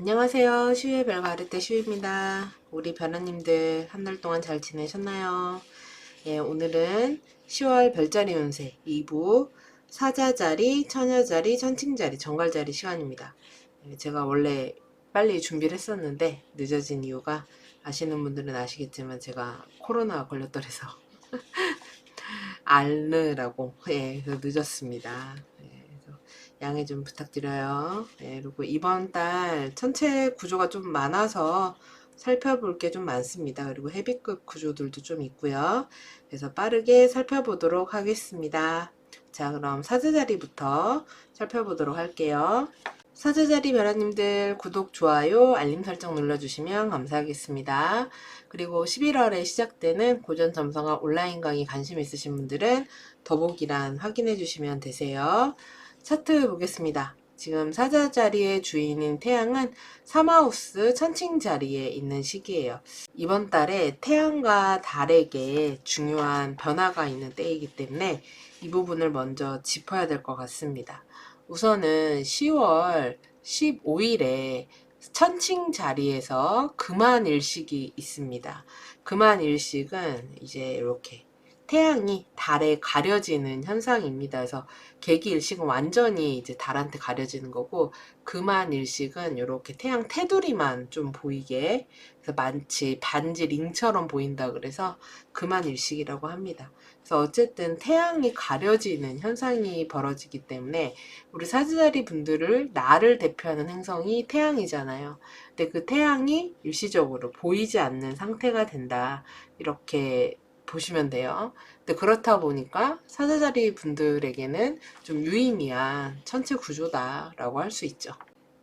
안녕하세요. 시우의 별 가를 때 시우입니다. 우리 별아님들 한 달 동안 잘 지내셨나요? 예, 오늘은 10월 별자리 운세 2부 사자자리, 처녀자리, 천칭자리, 정갈자리 시간입니다. 예, 제가 원래 빨리 준비를 했었는데 늦어진 이유가 아시는 분들은 아시겠지만 제가 코로나 걸렸더래서 알느라고 그래서 늦었습니다. 그래서 양해 좀 부탁드려요. 그리고 이번 달 전체 구조가 좀 많아서 살펴볼 게 좀 많습니다. 그리고 헤비급 구조들도 좀 있고요. 그래서 빠르게 살펴보도록 하겠습니다. 자, 그럼 사제자리부터 살펴보도록 할게요. 사제자리 별아님들 구독, 좋아요, 알림 설정 눌러주시면 감사하겠습니다. 그리고 11월에 시작되는 고전 점성학 온라인 강의 관심 있으신 분들은 더보기란 확인해 주시면 되세요. 차트 보겠습니다. 지금 사자자리의 주인인 태양은 3하우스 천칭 자리에 있는 시기예요. 이번 달에 태양과 달에게 중요한 변화가 있는 때이기 때문에 이 부분을 먼저 짚어야 될 것 같습니다. 우선은 10월 15일에 천칭 자리에서 금한일식이 있습니다. 금한일식은 이제 이렇게 태양이 달에 가려지는 현상입니다. 그래서 개기일식은 완전히 이제 달한테 가려지는 거고, 금한일식은 이렇게 태양 테두리만 좀 보이게, 그래서 마치 반지 링처럼 보인다 그래서 금한일식이라고 합니다. 그래서 어쨌든 태양이 가려지는 현상이 벌어지기 때문에 우리 사주자리 분들을 나를 대표하는 행성이 태양이잖아요. 근데 그 태양이 일시적으로 보이지 않는 상태가 된다. 이렇게 보시면 돼요. 근데 그렇다 보니까 사자자리 분들에게는 좀 유의미한 천체 구조다라고 할 수 있죠.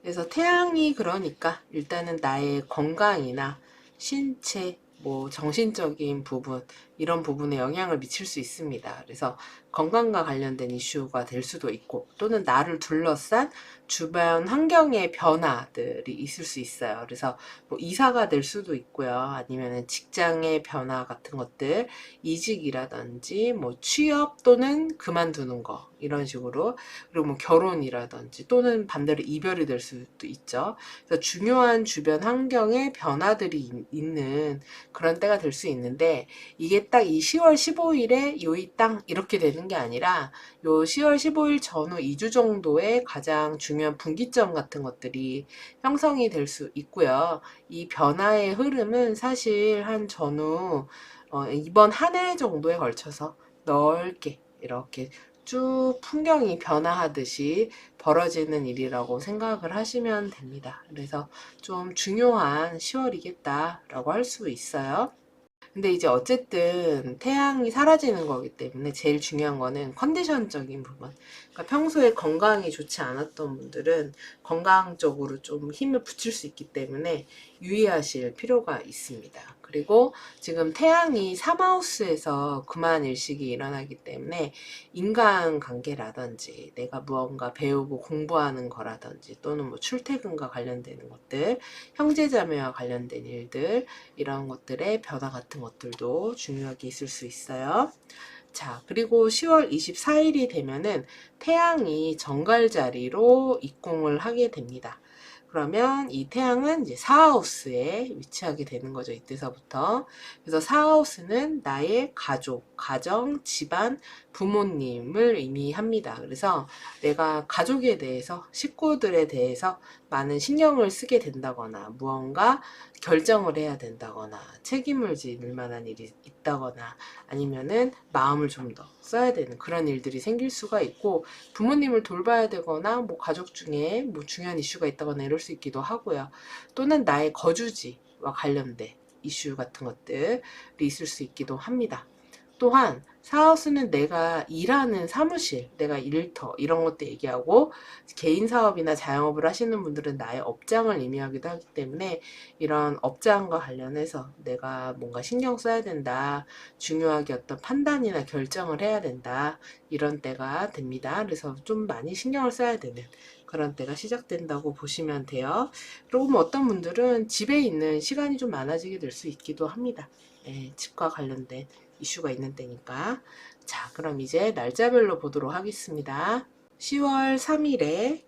그래서 태양이 그러니까 일단은 나의 건강이나 신체, 뭐 정신적인 부분, 이런 부분에 영향을 미칠 수 있습니다. 그래서 건강과 관련된 이슈가 될 수도 있고, 또는 나를 둘러싼 주변 환경의 변화들이 있을 수 있어요. 그래서 뭐 이사가 될 수도 있고요. 아니면 직장의 변화 같은 것들, 이직이라든지 뭐 취업 또는 그만두는 거, 이런 식으로. 그리고 뭐 결혼이라든지 또는 반대로 이별이 될 수도 있죠. 그래서 중요한 주변 환경의 변화들이 있는 그런 때가 될 수 있는데, 이게 딱 이 10월 15일에 요이 땅 이렇게 되는 게 아니라 요 10월 15일 전후 2주 정도의 가장 중요한 분기점 같은 것들이 형성이 될 수 있고요. 이 변화의 흐름은 사실 한 전후 이번 한 해 정도에 걸쳐서 넓게 이렇게 쭉 풍경이 변화하듯이 벌어지는 일이라고 생각을 하시면 됩니다. 그래서 좀 중요한 10월이겠다라고 할 수 있어요. 근데 이제 어쨌든 태양이 사라지는 거기 때문에 제일 중요한 거는 컨디션적인 부분. 그러니까 평소에 건강이 좋지 않았던 분들은 건강적으로 좀 힘을 붙일 수 있기 때문에 유의하실 필요가 있습니다. 그리고 지금 태양이 3하우스에서 금한일식이 일어나기 때문에 인간관계라든지 내가 무언가 배우고 공부하는 거라든지 또는 뭐 출퇴근과 관련되는 것들, 형제자매와 관련된 일들, 이런 것들의 변화 같은 것들도 중요하게 있을 수 있어요. 자, 그리고 10월 24일이 되면은 태양이 정갈자리로 입궁을 하게 됩니다. 그러면 이 태양은 이제 4하우스에 위치하게 되는 거죠. 이때서부터. 그래서 4하우스는 나의 가족, 가정, 집안, 부모님을 의미합니다. 그래서 내가 가족에 대해서, 식구들에 대해서 많은 신경을 쓰게 된다거나, 무언가 결정을 해야 된다거나, 책임을 질 만한 일이 있다거나, 아니면은 마음을 좀 더 써야 되는 그런 일들이 생길 수가 있고, 부모님을 돌봐야 되거나 뭐 가족 중에 뭐 중요한 이슈가 있다거나 이럴 수 있기도 하고요. 또는 나의 거주지와 관련된 이슈 같은 것들이 있을 수 있기도 합니다. 또한 사하우스는 내가 일하는 사무실, 내가 일터 이런 것도 얘기하고, 개인 사업이나 자영업을 하시는 분들은 나의 업장을 의미하기도 하기 때문에 이런 업장과 관련해서 내가 뭔가 신경 써야 된다, 중요하게 어떤 판단이나 결정을 해야 된다, 이런 때가 됩니다. 그래서 좀 많이 신경을 써야 되는 그런 때가 시작된다고 보시면 돼요. 그리고 뭐 어떤 분들은 집에 있는 시간이 좀 많아지게 될 수 있기도 합니다. 집과 관련된 이슈가 있는 때니까. 자, 그럼 이제 날짜별로 보도록 하겠습니다. 10월 3일에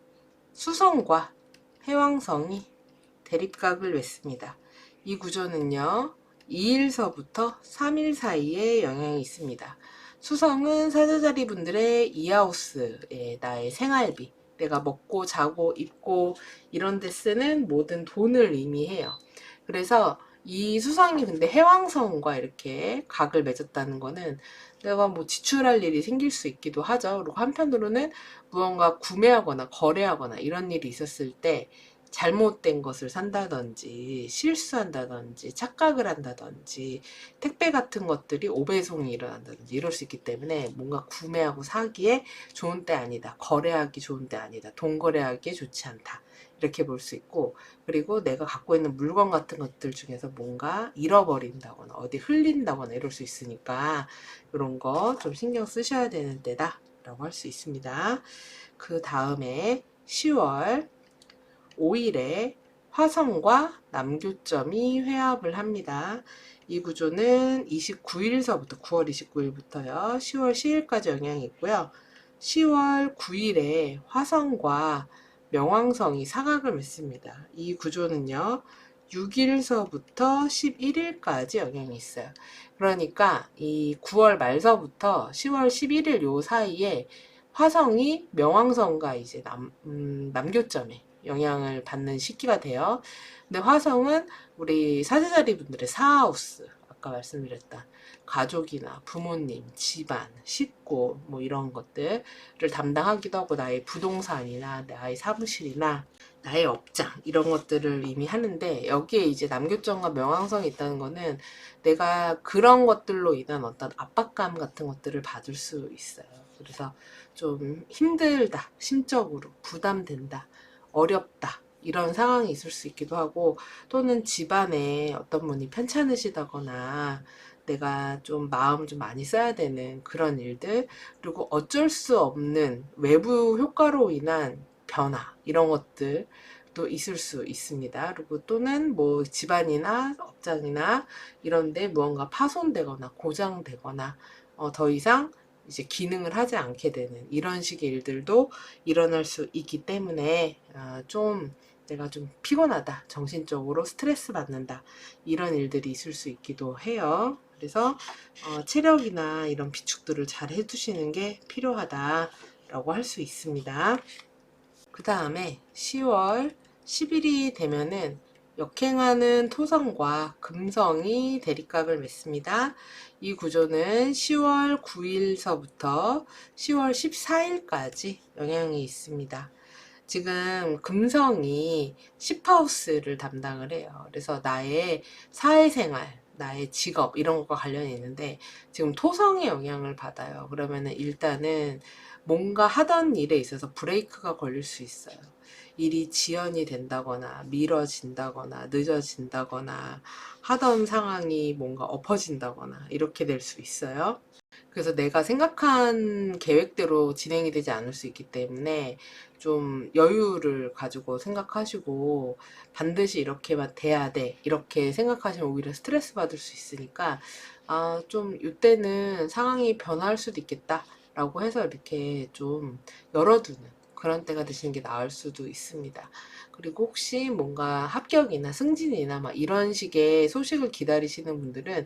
수성과 해왕성이 대립각을 맺습니다. 이 구조는요, 2일서부터 3일 사이에 영향이 있습니다. 수성은 사자자리 분들의 이하우스에 나의 생활비, 내가 먹고 자고 입고 이런 데 쓰는 모든 돈을 의미해요. 그래서 이 수성이 근데 해왕성과 이렇게 각을 맺었다는 거는 내가 뭐 지출할 일이 생길 수 있기도 하죠. 그리고 한편으로는 무언가 구매하거나 거래하거나 이런 일이 있었을 때 잘못된 것을 산다든지 실수한다든지 착각을 한다든지 택배 같은 것들이 오배송이 일어난다든지 이럴 수 있기 때문에 뭔가 구매하고 사기에 좋은 때 아니다. 거래하기 좋은 때 아니다. 돈 거래하기에 좋지 않다. 이렇게 볼 수 있고, 그리고 내가 갖고 있는 물건 같은 것들 중에서 뭔가 잃어버린다거나 어디 흘린다거나 이럴 수 있으니까 이런 거 좀 신경 쓰셔야 되는 때다 라고 할 수 있습니다. 그 다음에 10월 5일에 화성과 남교점이 회합을 합니다. 이 구조는 29일서부터 9월 29일부터요. 10월 10일까지 영향이 있고요. 10월 9일에 화성과 명왕성이 사각을 맺습니다. 이 구조는요. 6일서부터 11일까지 영향이 있어요. 그러니까 이 9월 말서부터 10월 11일 요 사이에 화성이 명왕성과 이제 남교점에 영향을 받는 시기가 돼요. 근데 화성은 우리 사제자리 분들의 사하우스, 아까 말씀드렸던 가족이나 부모님, 집안, 식구 뭐 이런 것들을 담당하기도 하고 나의 부동산이나 나의 사무실이나 나의 업장 이런 것들을 이미 하는데 여기에 이제 남교점과 명왕성이 있다는 거는 내가 그런 것들로 인한 어떤 압박감 같은 것들을 받을 수 있어요. 그래서 좀 힘들다, 심적으로 부담된다, 어렵다 이런 상황이 있을 수 있기도 하고 또는 집안에 어떤 분이 편찮으시다거나 내가 좀 마음 좀 많이 써야 되는 그런 일들 그리고 어쩔 수 없는 외부 효과로 인한 변화 이런 것들도 있을 수 있습니다. 그리고 또는 뭐 집안이나 업장이나 이런데 무언가 파손되거나 고장되거나 더 이상 이제 기능을 하지 않게 되는 이런 식의 일들도 일어날 수 있기 때문에 좀 내가 좀 피곤하다, 정신적으로 스트레스 받는다 이런 일들이 있을 수 있기도 해요. 그래서 체력이나 이런 비축들을 잘 해두시는 게 필요하다라고 할 수 있습니다. 그 다음에 10월 10일이 되면은 역행하는 토성과 금성이 대립각을 맺습니다. 이 구조는 10월 9일서부터 10월 14일까지 영향이 있습니다. 지금 금성이 10하우스를 담당을 해요. 그래서 나의 사회생활, 나의 직업 이런 것과 관련이 있는데 지금 토성의 영향을 받아요. 그러면은 일단은 뭔가 하던 일에 있어서 브레이크가 걸릴 수 있어요. 일이 지연이 된다거나 미뤄진다거나 늦어진다거나 하던 상황이 뭔가 엎어진다거나 이렇게 될 수 있어요. 그래서 내가 생각한 계획대로 진행이 되지 않을 수 있기 때문에 좀 여유를 가지고 생각하시고 반드시 이렇게만 돼야 돼 이렇게 생각하시면 오히려 스트레스 받을 수 있으니까 좀 이때는 상황이 변할 수도 있겠다 라고 해서 이렇게 좀 열어두는 그런 때가 되시는 게 나을 수도 있습니다. 그리고 혹시 뭔가 합격이나 승진이나 막 이런 식의 소식을 기다리시는 분들은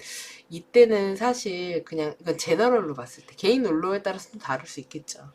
이때는 사실 그냥 이건 제너럴로 봤을 때 개인 롤러에 따라서 좀 다를 수 있겠죠.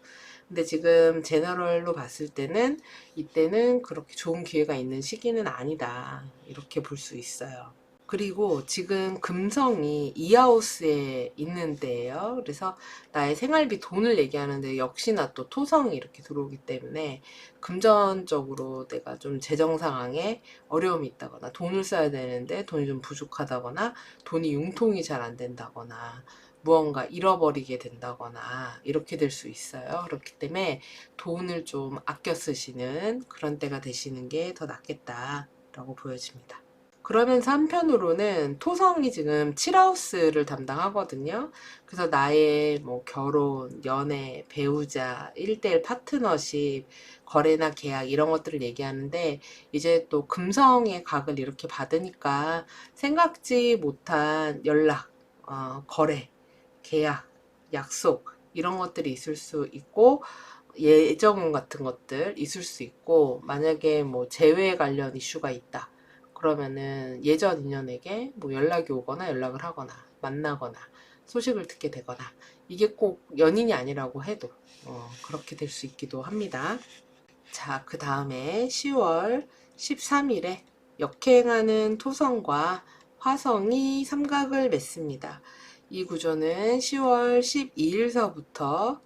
근데 지금 제너럴로 봤을 때는 이때는 그렇게 좋은 기회가 있는 시기는 아니다. 이렇게 볼 수 있어요. 그리고 지금 금성이 이하우스에 있는 데예요. 그래서 나의 생활비 돈을 얘기하는데 역시나 또 토성이 이렇게 들어오기 때문에 금전적으로 내가 좀 재정 상황에 어려움이 있다거나 돈을 써야 되는데 돈이 좀 부족하다거나 돈이 융통이 잘 안 된다거나 무언가 잃어버리게 된다거나 이렇게 될 수 있어요. 그렇기 때문에 돈을 좀 아껴 쓰시는 그런 때가 되시는 게 더 낫겠다라고 보여집니다. 그러면서 한편으로는 토성이 지금 7하우스를 담당하거든요. 그래서 나의 뭐 결혼, 연애, 배우자, 1대1 파트너십, 거래나 계약 이런 것들을 얘기하는데 이제 또 금성의 각을 이렇게 받으니까 생각지 못한 연락, 거래, 계약, 약속 이런 것들이 있을 수 있고 예정 같은 것들 있을 수 있고 만약에 뭐 재회 관련 이슈가 있다. 그러면은 예전 인연에게 뭐 연락이 오거나 연락을 하거나 만나거나 소식을 듣게 되거나, 이게 꼭 연인이 아니라고 해도 그렇게 될 수 있기도 합니다. 자, 그 다음에 10월 13일에 역행하는 토성과 화성이 삼각을 맺습니다. 이 구조는 10월 12일서부터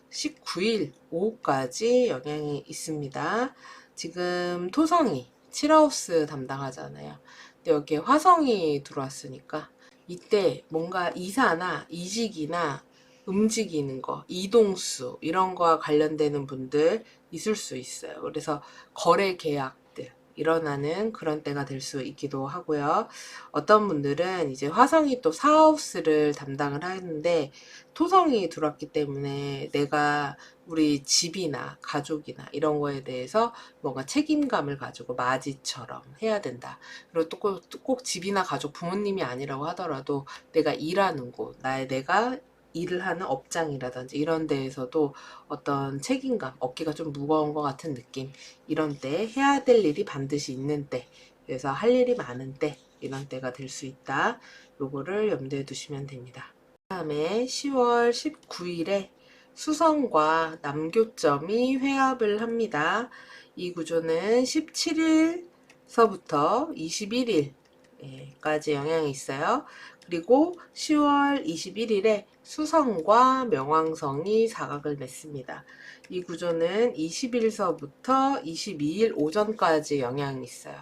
19일 오후까지 영향이 있습니다. 지금 토성이 7하우스 담당하잖아요. 근데 여기에 화성이 들어왔으니까 이때 뭔가 이사나 이직이나 움직이는 거, 이동수 이런 거와 관련되는 분들 있을 수 있어요. 그래서 거래 계약들 일어나는 그런 때가 될 수 있기도 하고요. 어떤 분들은 이제 화성이 또 사하우스를 담당을 하는데 토성이 들어왔기 때문에 내가 우리 집이나 가족이나 이런 거에 대해서 뭔가 책임감을 가지고 맞이처럼 해야 된다. 그리고 또 꼭 집이나 가족, 부모님이 아니라고 하더라도 내가 일하는 곳, 내가 일을 하는 업장이라든지 이런 데에서도 어떤 책임감, 어깨가 좀 무거운 것 같은 느낌, 이런 때 해야 될 일이 반드시 있는 때, 그래서 할 일이 많은 때, 이런 때가 될 수 있다. 요거를 염두에 두시면 됩니다. 그 다음에 10월 19일에 수성과 남교점이 회합을 합니다. 이 구조는 17일서부터 21일까지 영향이 있어요. 그리고 10월 21일에 수성과 명왕성이 사각을 맺습니다. 이 구조는 20일서부터 22일 오전까지 영향이 있어요.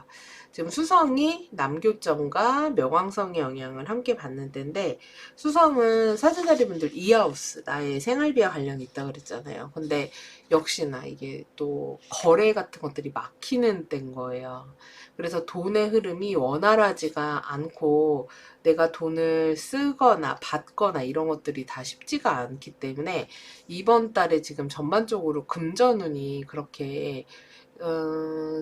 지금 수성이 남교점과 명왕성의 영향을 함께 받는 때인데, 수성은 사주자리 분들 이하우스, 나의 생활비와 관련이 있다 그랬잖아요. 근데 역시나 이게 또 거래 같은 것들이 막히는 때인 거예요. 그래서 돈의 흐름이 원활하지가 않고 내가 돈을 쓰거나 받거나 이런 것들이 다 쉽지가 않기 때문에 이번 달에 지금 전반적으로 금전운이 그렇게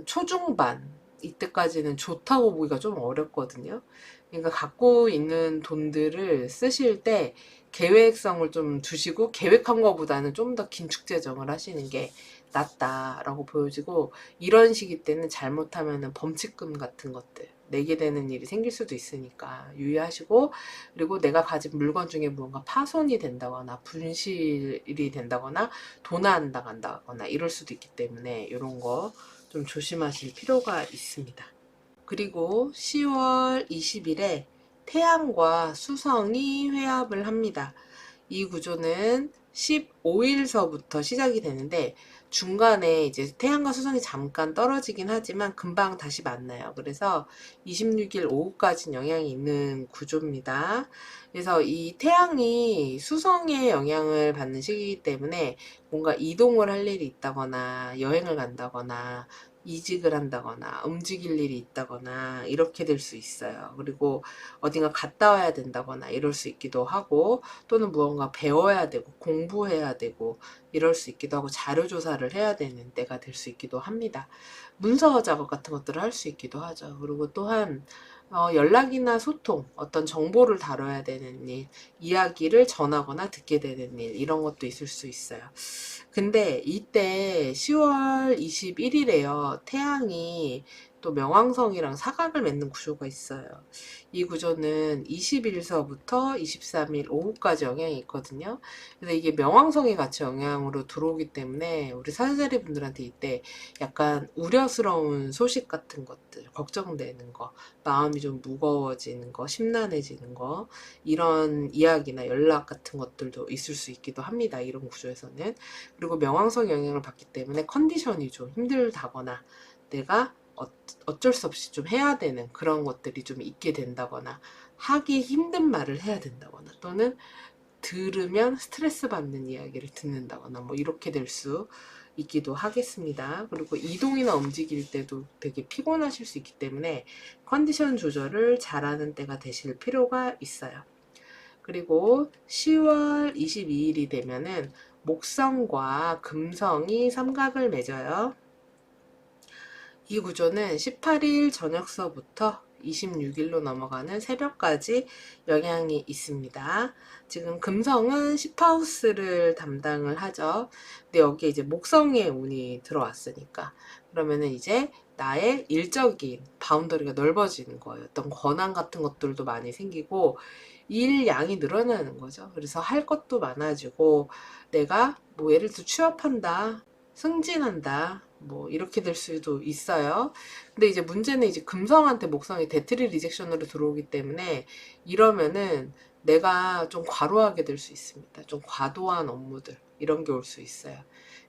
초중반 이때까지는 좋다고 보기가 좀 어렵거든요. 그러니까 갖고 있는 돈들을 쓰실 때 계획성을 좀 두시고 계획한 것보다는 좀 더 긴축 재정을 하시는 게 낫다라고 보여지고, 이런 시기 때는 잘못하면은 범칙금 같은 것들 내게 되는 일이 생길 수도 있으니까 유의하시고, 그리고 내가 가진 물건 중에 무언가 파손이 된다거나 분실이 된다거나 도난당한다거나 이럴 수도 있기 때문에 이런 거 좀 조심하실 필요가 있습니다. 그리고 10월 20일에 태양과 수성이 회합을 합니다. 이 구조는 15일서부터 시작이 되는데 중간에 이제 태양과 수성이 잠깐 떨어지긴 하지만 금방 다시 만나요. 그래서 26일 오후까지 영향이 있는 구조입니다. 그래서 이 태양이 수성의 영향을 받는 시기이기 때문에 뭔가 이동을 할 일이 있다거나 여행을 간다거나 이직을 한다거나 움직일 일이 있다거나 이렇게 될 수 있어요. 그리고 어딘가 갔다 와야 된다거나 이럴 수 있기도 하고, 또는 무언가 배워야 되고 공부해야 되고 이럴 수 있기도 하고, 자료 조사를 해야 되는 때가 될 수 있기도 합니다. 문서 작업 같은 것들을 할 수 있기도 하죠. 그리고 또한 연락이나 소통, 어떤 정보를 다뤄야 되는 일, 이야기를 전하거나 듣게 되는 일, 이런 것도 있을 수 있어요. 근데 이때 10월 21일에요. 태양이 또 명왕성이랑 사각을 맺는 구조가 있어요. 이 구조는 20일서부터 23일 오후까지 영향이 있거든요. 그래서 이게 명왕성이 같이 영향으로 들어오기 때문에 우리 사주자리 분들한테 이때 약간 우려스러운 소식 같은 것들, 걱정되는 거, 마음이 좀 무거워지는 거, 심란해지는 거, 이런 이야기나 연락 같은 것들도 있을 수 있기도 합니다. 이런 구조에서는. 그리고 명왕성 영향을 받기 때문에 컨디션이 좀 힘들다거나 내가 어쩔 수 없이 좀 해야 되는 그런 것들이 좀 있게 된다거나, 하기 힘든 말을 해야 된다거나, 또는 들으면 스트레스 받는 이야기를 듣는다거나 뭐 이렇게 될 수 있기도 하겠습니다. 그리고 이동이나 움직일 때도 되게 피곤하실 수 있기 때문에 컨디션 조절을 잘하는 때가 되실 필요가 있어요. 그리고 10월 22일이 되면은 목성과 금성이 삼각을 맺어요. 이 구조는 18일 저녁서부터 26일로 넘어가는 새벽까지 영향이 있습니다. 지금 금성은 10하우스를 담당을 하죠. 근데 여기에 이제 목성의 운이 들어왔으니까, 그러면은 이제 나의 일적인 바운더리가 넓어지는 거예요. 어떤 권한 같은 것들도 많이 생기고 일 양이 늘어나는 거죠. 그래서 할 것도 많아지고 내가 뭐 예를 들어 취업한다, 승진한다, 뭐 이렇게 될 수도 있어요. 근데 이제 문제는 이제 금성한테 목성이 데트리 리젝션으로 들어오기 때문에 이러면은 내가 좀 과로하게 될 수 있습니다. 좀 과도한 업무들 이런 게 올 수 있어요.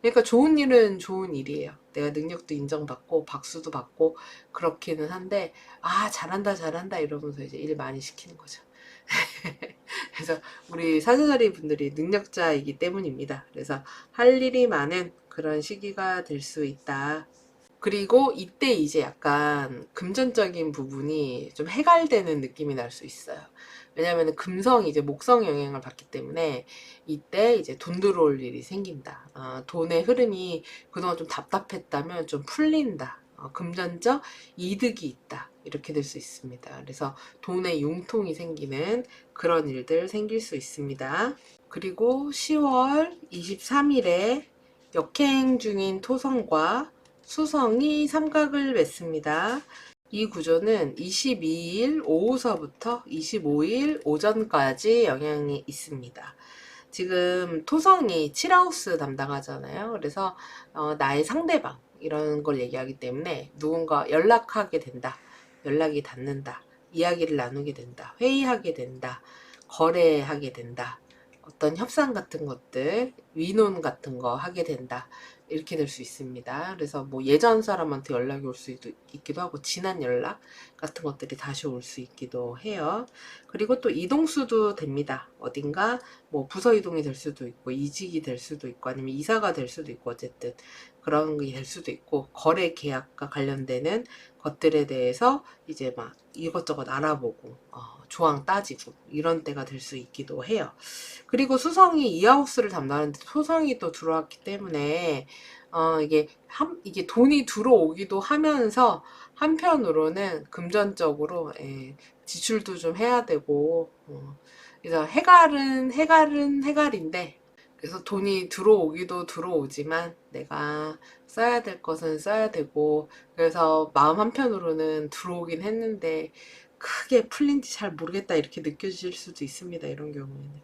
그러니까 좋은 일은 좋은 일이에요. 내가 능력도 인정받고 박수도 받고 그렇기는 한데 아 잘한다 잘한다 이러면서 이제 일 많이 시키는 거죠. 그래서 우리 사주자리 분들이 능력자이기 때문입니다. 그래서 할 일이 많은 그런 시기가 될 수 있다. 그리고 이때 이제 약간 금전적인 부분이 좀 해갈되는 느낌이 날 수 있어요. 왜냐하면 금성이 이제 목성 영향을 받기 때문에 이때 이제 돈 들어올 일이 생긴다. 돈의 흐름이 그동안 좀 답답했다면 좀 풀린다. 금전적 이득이 있다. 이렇게 될 수 있습니다. 그래서 돈의 융통이 생기는 그런 일들 생길 수 있습니다. 그리고 10월 23일에 역행 중인 토성과 수성이 삼각을 맺습니다. 이 구조는 22일 오후서부터 25일 오전까지 영향이 있습니다. 지금 토성이 7하우스 담당하잖아요. 그래서 나의 상대방 이런 걸 얘기하기 때문에 누군가 연락하게 된다. 연락이 닿는다. 이야기를 나누게 된다. 회의하게 된다. 거래하게 된다. 어떤 협상 같은 것들, 위논 같은 거 하게 된다. 이렇게 될 수 있습니다. 그래서 뭐 예전 사람한테 연락이 올 수도 있기도 하고 지난 연락 같은 것들이 다시 올 수 있기도 해요. 그리고 또 이동수도 됩니다. 어딘가 뭐 부서 이동이 될 수도 있고 이직이 될 수도 있고 아니면 이사가 될 수도 있고 어쨌든 그런 게 될 수도 있고 거래 계약과 관련되는 것들에 대해서 이제 막 이것저것 알아보고 조항 따지고 이런 때가 될 수 있기도 해요. 그리고 수성이 이하우스를 담당하는데 토성이 또 들어왔기 때문에 이게 돈이 들어오기도 하면서 한편으로는 금전적으로 지출도 좀 해야 되고 그래서 해갈인데 그래서 돈이 들어오기도 들어오지만 내가 써야 될 것은 써야 되고 그래서 마음 한편으로는 들어오긴 했는데 크게 풀린지 잘 모르겠다 이렇게 느껴질 수도 있습니다. 이런 경우에는.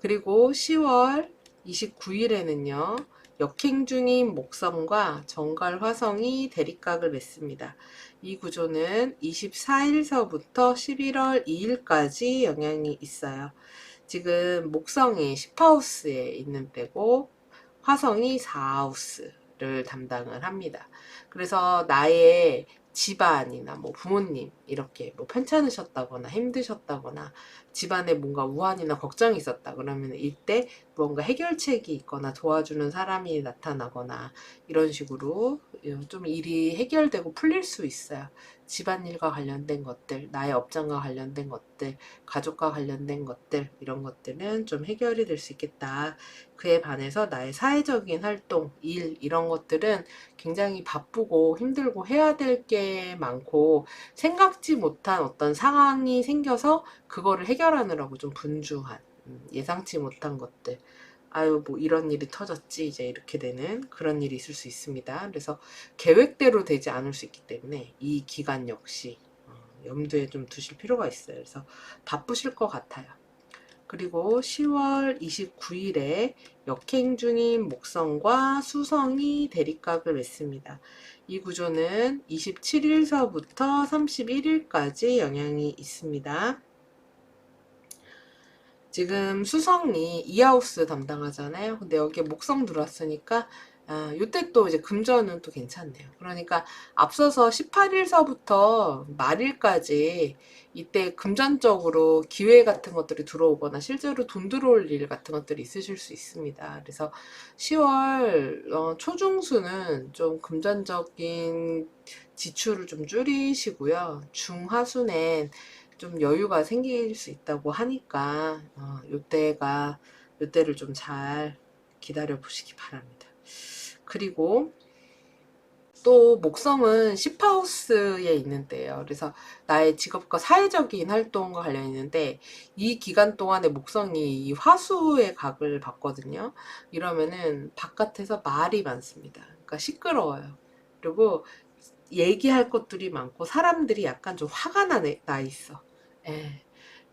그리고 10월 29일에는요. 역행 중인 목성과 정갈 화성이 대립각을 맺습니다. 이 구조는 24일서부터 11월 2일까지 영향이 있어요. 지금 목성이 10하우스에 있는 때고 화성이 4하우스를 담당을 합니다. 그래서 나의 집안이나 뭐 부모님 이렇게 뭐 편찮으셨다거나 힘드셨다거나 집안에 뭔가 우환이나 걱정이 있었다 그러면 이때 뭔가 해결책이 있거나 도와주는 사람이 나타나거나 이런 식으로 좀 일이 해결되고 풀릴 수 있어요. 집안일과 관련된 것들, 나의 업장과 관련된 것들, 가족과 관련된 것들 이런 것들은 좀 해결이 될 수 있겠다. 그에 반해서 나의 사회적인 활동, 일 이런 것들은 굉장히 바쁘고 힘들고 해야 될 게 많고 생각지 못한 어떤 상황이 생겨서 그거를 해결하느라고 좀 분주한 예상치 못한 것들 아유 뭐 이런 일이 터졌지 이제 이렇게 되는 그런 일이 있을 수 있습니다. 그래서 계획대로 되지 않을 수 있기 때문에 이 기간 역시 염두에 좀 두실 필요가 있어요. 그래서 바쁘실 것 같아요. 그리고 10월 29일에 역행 중인 목성과 수성이 대립각을 맺습니다. 이 구조는 27일서부터 31일까지 영향이 있습니다. 지금 수성이 이하우스 담당하잖아요. 근데 여기에 목성 들어왔으니까 요때 또 이제 금전은 또 괜찮네요. 그러니까 앞서서 18일서부터 말일까지 이때 금전적으로 기회 같은 것들이 들어오거나 실제로 돈 들어올 일 같은 것들이 있으실 수 있습니다. 그래서 10월 초중순은 좀 금전적인 지출을 좀 줄이시고요. 중하순엔 좀 여유가 생길 수 있다고 하니까 요때를 좀 잘 기다려 보시기 바랍니다. 그리고 또 목성은 10하우스에 있는 때예요. 그래서 나의 직업과 사회적인 활동과 관련 있는데 이 기간 동안에 목성이 이 화수의 각을 받거든요. 이러면은 바깥에서 말이 많습니다. 그러니까 시끄러워요. 그리고 얘기할 것들이 많고 사람들이 약간 좀 화가 나 있어. 예.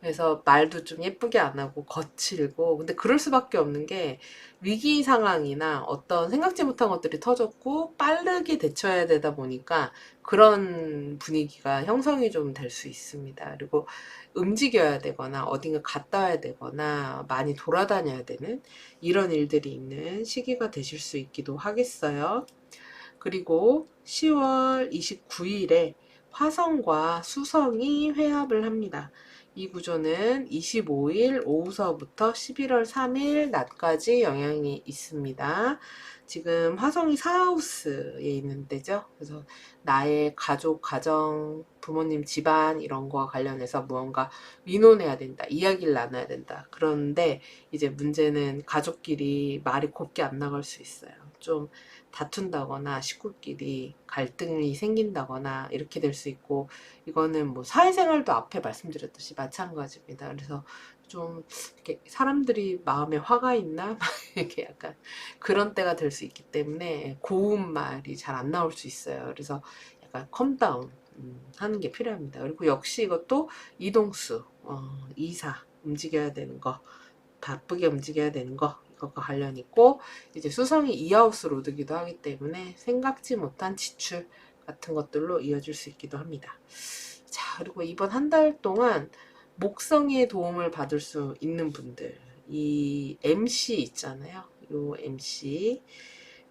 그래서 말도 좀 예쁘게 안 하고 거칠고, 근데 그럴 수밖에 없는 게 위기 상황이나 어떤 생각지 못한 것들이 터졌고 빠르게 대처해야 되다 보니까 그런 분위기가 형성이 좀 될 수 있습니다. 그리고 움직여야 되거나 어딘가 갔다 와야 되거나 많이 돌아다녀야 되는 이런 일들이 있는 시기가 되실 수 있기도 하겠어요. 그리고 10월 29일에 화성과 수성이 회합을 합니다. 이 구조는 25일 오후서부터 11월 3일 낮까지 영향이 있습니다. 지금 화성이 사하우스에 있는 데죠. 그래서 나의 가족, 가정, 부모님 집안 이런 거와 관련해서 무언가 의논해야 된다. 이야기를 나눠야 된다. 그런데 이제 문제는 가족끼리 말이 곱게 안 나갈 수 있어요. 좀 다툰다거나 식구끼리 갈등이 생긴다거나 이렇게 될 수 있고, 이거는 뭐 사회생활도 앞에 말씀드렸듯이 마찬가지입니다. 그래서 좀 이렇게 사람들이 마음에 화가 있나 이렇게 약간 그런 때가 될 수 있기 때문에 고운 말이 잘 안 나올 수 있어요. 그래서 약간 컴다운 하는 게 필요합니다. 그리고 역시 이것도 이동수, 이사 움직여야 되는 거, 바쁘게 움직여야 되는 거, 이것과 관련 있고, 이제 수성이 이하우스 로드기도 하기 때문에 생각지 못한 지출 같은 것들로 이어질 수 있기도 합니다. 자, 그리고 이번 한 달 동안 목성의 도움을 받을 수 있는 분들, 이 MC 있잖아요.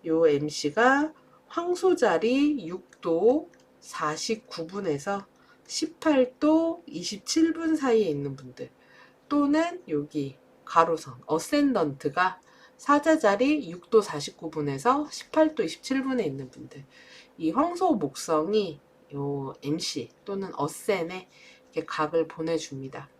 요 MC가 황소자리 6도 49분에서 18도 27분 사이에 있는 분들, 또는 여기 가로선 어센던트가 사자자리 6도 49분에서 18도 27분에 있는 분들, 이 황소 목성이 요 MC 또는 어센에 이렇게 각을 보내줍니다.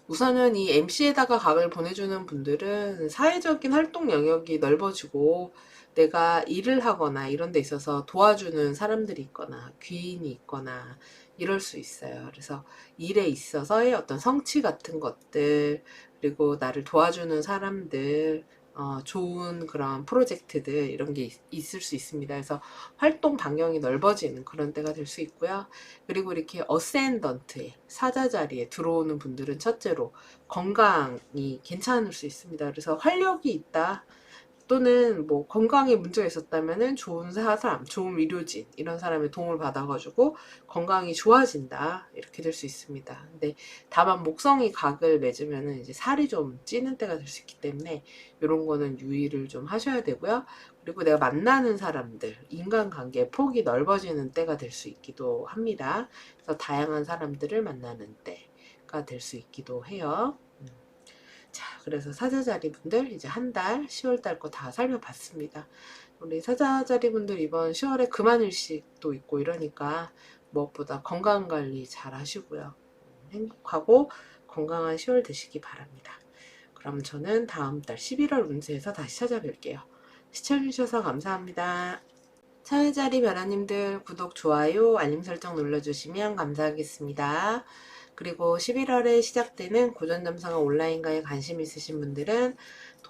우선은 이 MC에다가 각을 보내주는 분들은 사회적인 활동 영역이 넓어지고 내가 일을 하거나 이런 데 있어서 도와주는 사람들이 있거나 귀인이 있거나 이럴 수 있어요. 그래서 일에 있어서의 어떤 성취 같은 것들, 그리고 나를 도와주는 사람들, 좋은 그런 프로젝트들 이런 게 있을 수 있습니다. 그래서 활동 반경이 넓어지는 그런 때가 될 수 있고요. 그리고 이렇게 어센던트에 사자 자리에 들어오는 분들은 첫째로 건강이 괜찮을 수 있습니다. 그래서 활력이 있다, 또는 뭐 건강에 문제가 있었다면은 좋은 사람, 좋은 의료진 이런 사람의 도움을 받아가지고 건강이 좋아진다, 이렇게 될 수 있습니다. 근데 다만 목성이 각을 맺으면은 이제 살이 좀 찌는 때가 될 수 있기 때문에 이런 거는 유의를 좀 하셔야 되고요. 그리고 내가 만나는 사람들, 인간관계 폭이 넓어지는 때가 될 수 있기도 합니다. 그래서 다양한 사람들을 만나는 때가 될 수 있기도 해요. 자, 그래서 사자자리 분들 이제 한 달, 10월 달 거 다 살펴봤습니다. 우리 사자자리 분들 이번 10월에 금안일식도 있고 이러니까 무엇보다 건강관리 잘 하시고요. 행복하고 건강한 10월 되시기 바랍니다. 그럼 저는 다음 달 11월 운세에서 다시 찾아뵐게요. 시청해주셔서 감사합니다. 사회자리 변화님들 구독, 좋아요, 알림 설정 눌러주시면 감사하겠습니다. 그리고 11월에 시작되는 고전점성어 온라인과에 관심 있으신 분들은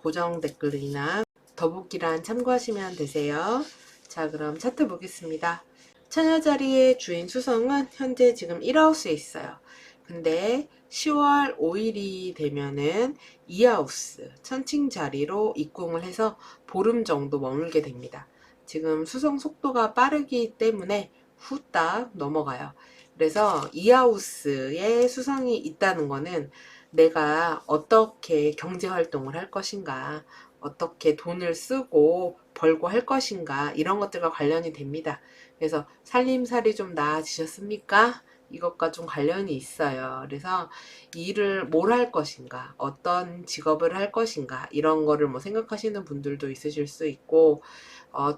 고정 댓글이나 더보기란 참고하시면 되세요. 자, 그럼 차트 보겠습니다. 처녀자리의 주인 수성은 현재 지금 1하우스에 있어요. 근데 10월 5일이 되면은 2하우스 천칭 자리로 입궁을 해서 보름 정도 머물게 됩니다. 지금 수성 속도가 빠르기 때문에 후딱 넘어가요. 그래서 이하우스에 수성이 있다는 거는 내가 어떻게 경제 활동을 할 것인가, 어떻게 돈을 쓰고 벌고 할 것인가, 이런 것들과 관련이 됩니다. 그래서 살림살이 좀 나아지셨습니까? 이것과 좀 관련이 있어요. 그래서 일을 뭘 할 것인가, 어떤 직업을 할 것인가, 이런 거를 뭐 생각하시는 분들도 있으실 수 있고,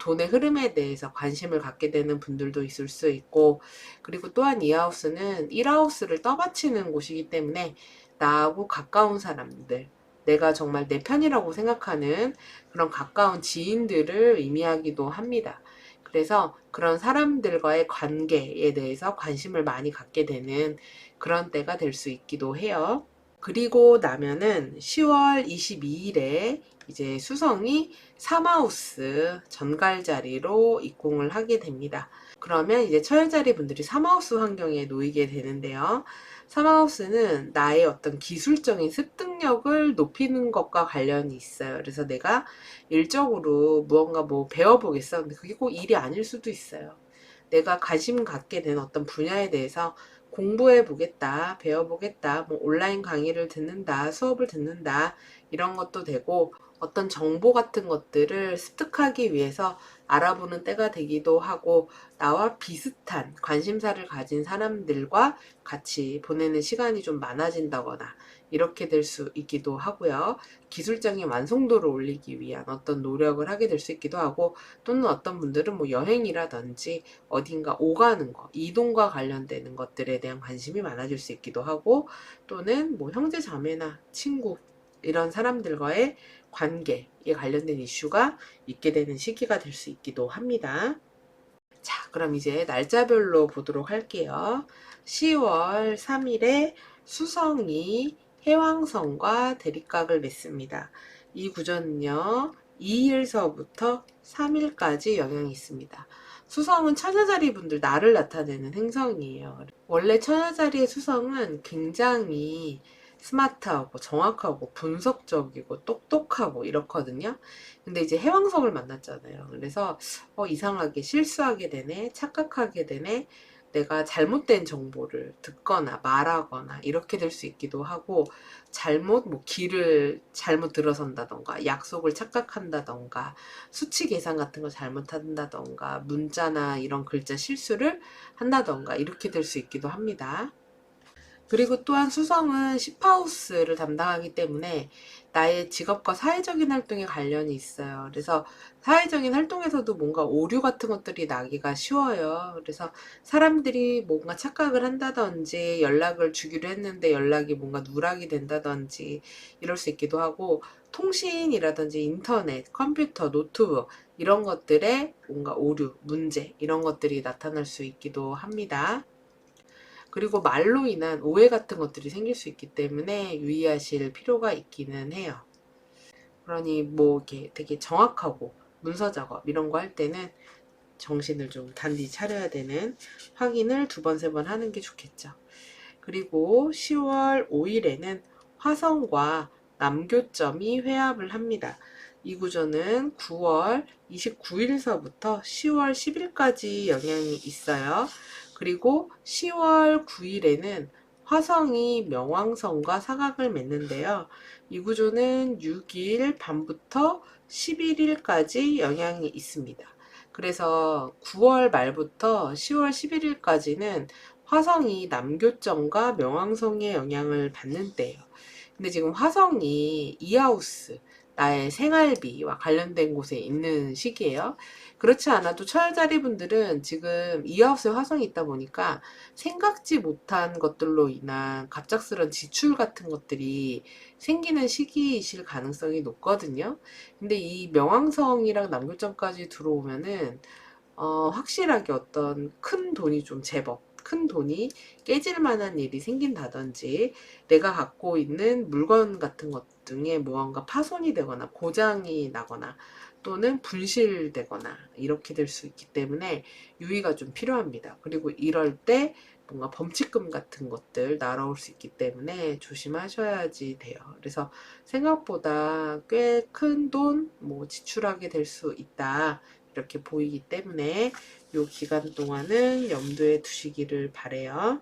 돈의 흐름에 대해서 관심을 갖게 되는 분들도 있을 수 있고, 그리고 또한 이 하우스는 1하우스를 떠받치는 곳이기 때문에 나하고 가까운 사람들, 내가 정말 내 편이라고 생각하는 그런 가까운 지인들을 의미하기도 합니다. 그래서 그런 사람들과의 관계에 대해서 관심을 많이 갖게 되는 그런 때가 될 수 있기도 해요. 그리고 나면은 10월 22일에 이제 수성이 3하우스 전갈 자리로 입궁을 하게 됩니다. 그러면 이제 처자리 분들이 3하우스 환경에 놓이게 되는데요. 3하우스는 나의 어떤 기술적인 습득력을 높이는 것과 관련이 있어요. 그래서 내가 일적으로 무언가 뭐 배워보겠어. 근데 그게 꼭 일이 아닐 수도 있어요. 내가 관심 갖게 된 어떤 분야에 대해서 공부해 보겠다, 배워보겠다, 뭐 온라인 강의를 듣는다, 수업을 듣는다, 이런 것도 되고, 어떤 정보 같은 것들을 습득하기 위해서 알아보는 때가 되기도 하고, 나와 비슷한 관심사를 가진 사람들과 같이 보내는 시간이 좀 많아진다거나, 이렇게 될 수 있기도 하고요. 기술적인 완성도를 올리기 위한 어떤 노력을 하게 될 수 있기도 하고, 또는 어떤 분들은 뭐 여행이라든지 어딘가 오가는 거, 이동과 관련되는 것들에 대한 관심이 많아질 수 있기도 하고, 또는 뭐 형제 자매나 친구, 이런 사람들과의 관계에 관련된 이슈가 있게 되는 시기가 될 수 있기도 합니다. 자, 그럼 이제 날짜별로 보도록 할게요. 10월 3일에 수성이 해왕성과 대립각을 맺습니다. 이 구조는요, 2일서부터 3일까지 영향이 있습니다. 수성은 처자자리 분들 나를 나타내는 행성이에요. 원래 처자자리의 수성은 굉장히 스마트하고 정확하고 분석적이고 똑똑하고 이렇거든요. 근데 이제 해왕성을 만났잖아요. 그래서 이상하게 실수하게 되네, 착각하게 되네, 내가 잘못된 정보를 듣거나 말하거나 이렇게 될 수 있기도 하고, 뭐 길을 잘못 들어선다던가, 약속을 착각한다던가, 수치 계산 같은 거 잘못한다던가, 문자나 이런 글자 실수를 한다던가, 이렇게 될 수 있기도 합니다. 그리고 또한 수성은 10하우스를 담당하기 때문에 나의 직업과 사회적인 활동에 관련이 있어요. 그래서 사회적인 활동에서도 뭔가 오류 같은 것들이 나기가 쉬워요. 그래서 사람들이 뭔가 착각을 한다든지 연락을 주기로 했는데 연락이 뭔가 누락이 된다든지 이럴 수 있기도 하고, 통신이라든지 인터넷, 컴퓨터, 노트북 이런 것들에 뭔가 오류, 문제 이런 것들이 나타날 수 있기도 합니다. 그리고 말로 인한 오해 같은 것들이 생길 수 있기 때문에 유의하실 필요가 있기는 해요. 그러니 뭐 이렇게 되게 정확하고 문서 작업 이런 거 할 때는 정신을 좀 단디 차려야 되는, 확인을 2번, 3번 하는 게 좋겠죠. 그리고 10월 5일에는 화성과 남교점이 회합을 합니다. 이 구조는 9월 29일서부터 10월 10일까지 영향이 있어요. 그리고 10월 9일에는 화성이 명왕성과 사각을 맺는데요. 이 구조는 6일 밤부터 11일까지 영향이 있습니다. 그래서 9월 말부터 10월 11일까지는 화성이 남교점과 명왕성의 영향을 받는 때예요. 근데 지금 화성이 이하우스, 나의 생활비와 관련된 곳에 있는 시기예요. 그렇지 않아도 처자리 분들은 지금 이하우스에 화성이 있다 보니까 생각지 못한 것들로 인한 갑작스런 지출 같은 것들이 생기는 시기이실 가능성이 높거든요. 근데 이 명왕성이랑 남교점까지 들어오면은 확실하게 어떤 큰 돈이 좀 제법 큰 돈이 깨질 만한 일이 생긴다든지, 내가 갖고 있는 물건 같은 것 중에 무언가 파손이 되거나 고장이 나거나 또는 분실되거나 이렇게 될 수 있기 때문에 유의가 좀 필요합니다. 그리고 이럴 때 뭔가 범칙금 같은 것들 날아올 수 있기 때문에 조심하셔야지 돼요. 그래서 생각보다 꽤 큰 돈 뭐 지출하게 될 수 있다, 이렇게 보이기 때문에 이 기간 동안은 염두에 두시기를 바래요.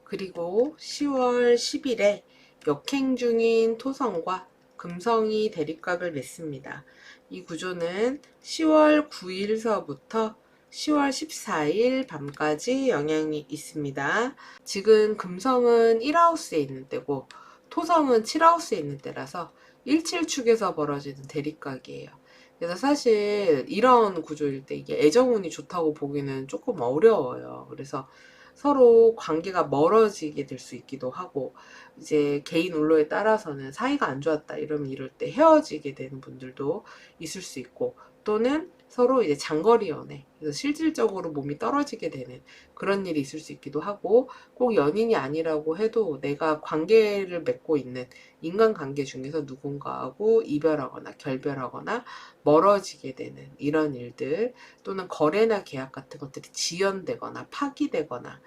그리고 10월 10일에 역행 중인 토성과 금성이 대립각을 맺습니다. 이 구조는 10월 9일서부터 10월 14일 밤까지 영향이 있습니다. 지금 금성은 1하우스에 있는 때고 토성은 7하우스에 있는 때라서 17축에서 벌어지는 대립각이에요. 그래서 사실 이런 구조일 때 이게 애정운이 좋다고 보기는 조금 어려워요. 그래서 서로 관계가 멀어지게 될 수 있기도 하고, 이제 개인 운로에 따라서는 사이가 안 좋았다 이러면 이럴 때 헤어지게 되는 분들도 있을 수 있고, 또는 서로 이제 장거리 연애, 그래서 실질적으로 몸이 떨어지게 되는 그런 일이 있을 수 있기도 하고, 꼭 연인이 아니라고 해도 내가 관계를 맺고 있는 인간관계 중에서 누군가하고 이별하거나 결별하거나 멀어지게 되는 이런 일들, 또는 거래나 계약 같은 것들이 지연되거나 파기되거나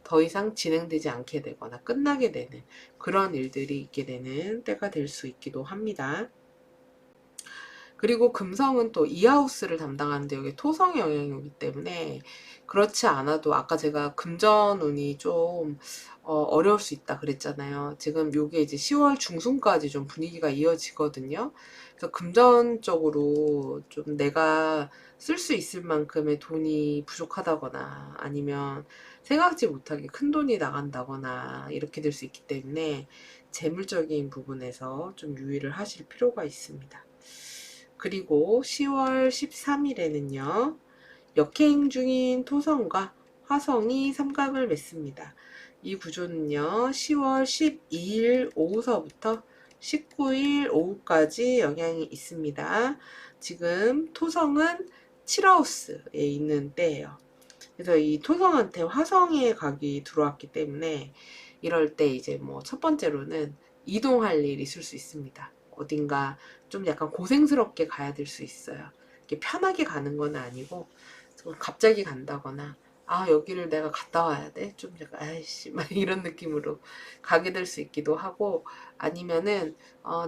더 이상 진행되지 않게 되거나 끝나게 되는 그런 일들이 있게 되는 때가 될 수 있기도 합니다. 그리고 금성은 또 이하우스를 담당하는데 여기 토성의 영향이기 때문에 그렇지 않아도 아까 제가 금전운이 좀 어려울 수 있다 그랬잖아요. 지금 요게 이제 10월 중순까지 좀 분위기가 이어지거든요. 그래서 금전적으로 좀 내가 쓸 수 있을 만큼의 돈이 부족하다거나 아니면 생각지 못하게 큰 돈이 나간다거나 이렇게 될 수 있기 때문에 재물적인 부분에서 좀 유의를 하실 필요가 있습니다. 그리고 10월 13일에는요, 역행 중인 토성과 화성이 삼각을 맺습니다. 이 구조는요, 10월 12일 오후서부터 19일 오후까지 영향이 있습니다. 지금 토성은 7하우스에 있는 때예요. 그래서 이 토성한테 화성의 각이 들어왔기 때문에 이럴 때 이제 뭐 첫 번째로는 이동할 일이 있을 수 있습니다. 어딘가 좀 약간 고생스럽게 가야 될 수 있어요. 이렇게 편하게 가는 건 아니고 갑자기 간다거나 여기를 내가 갔다 와야 돼? 좀 약간 아이씨 막 이런 느낌으로 가게 될 수 있기도 하고, 아니면은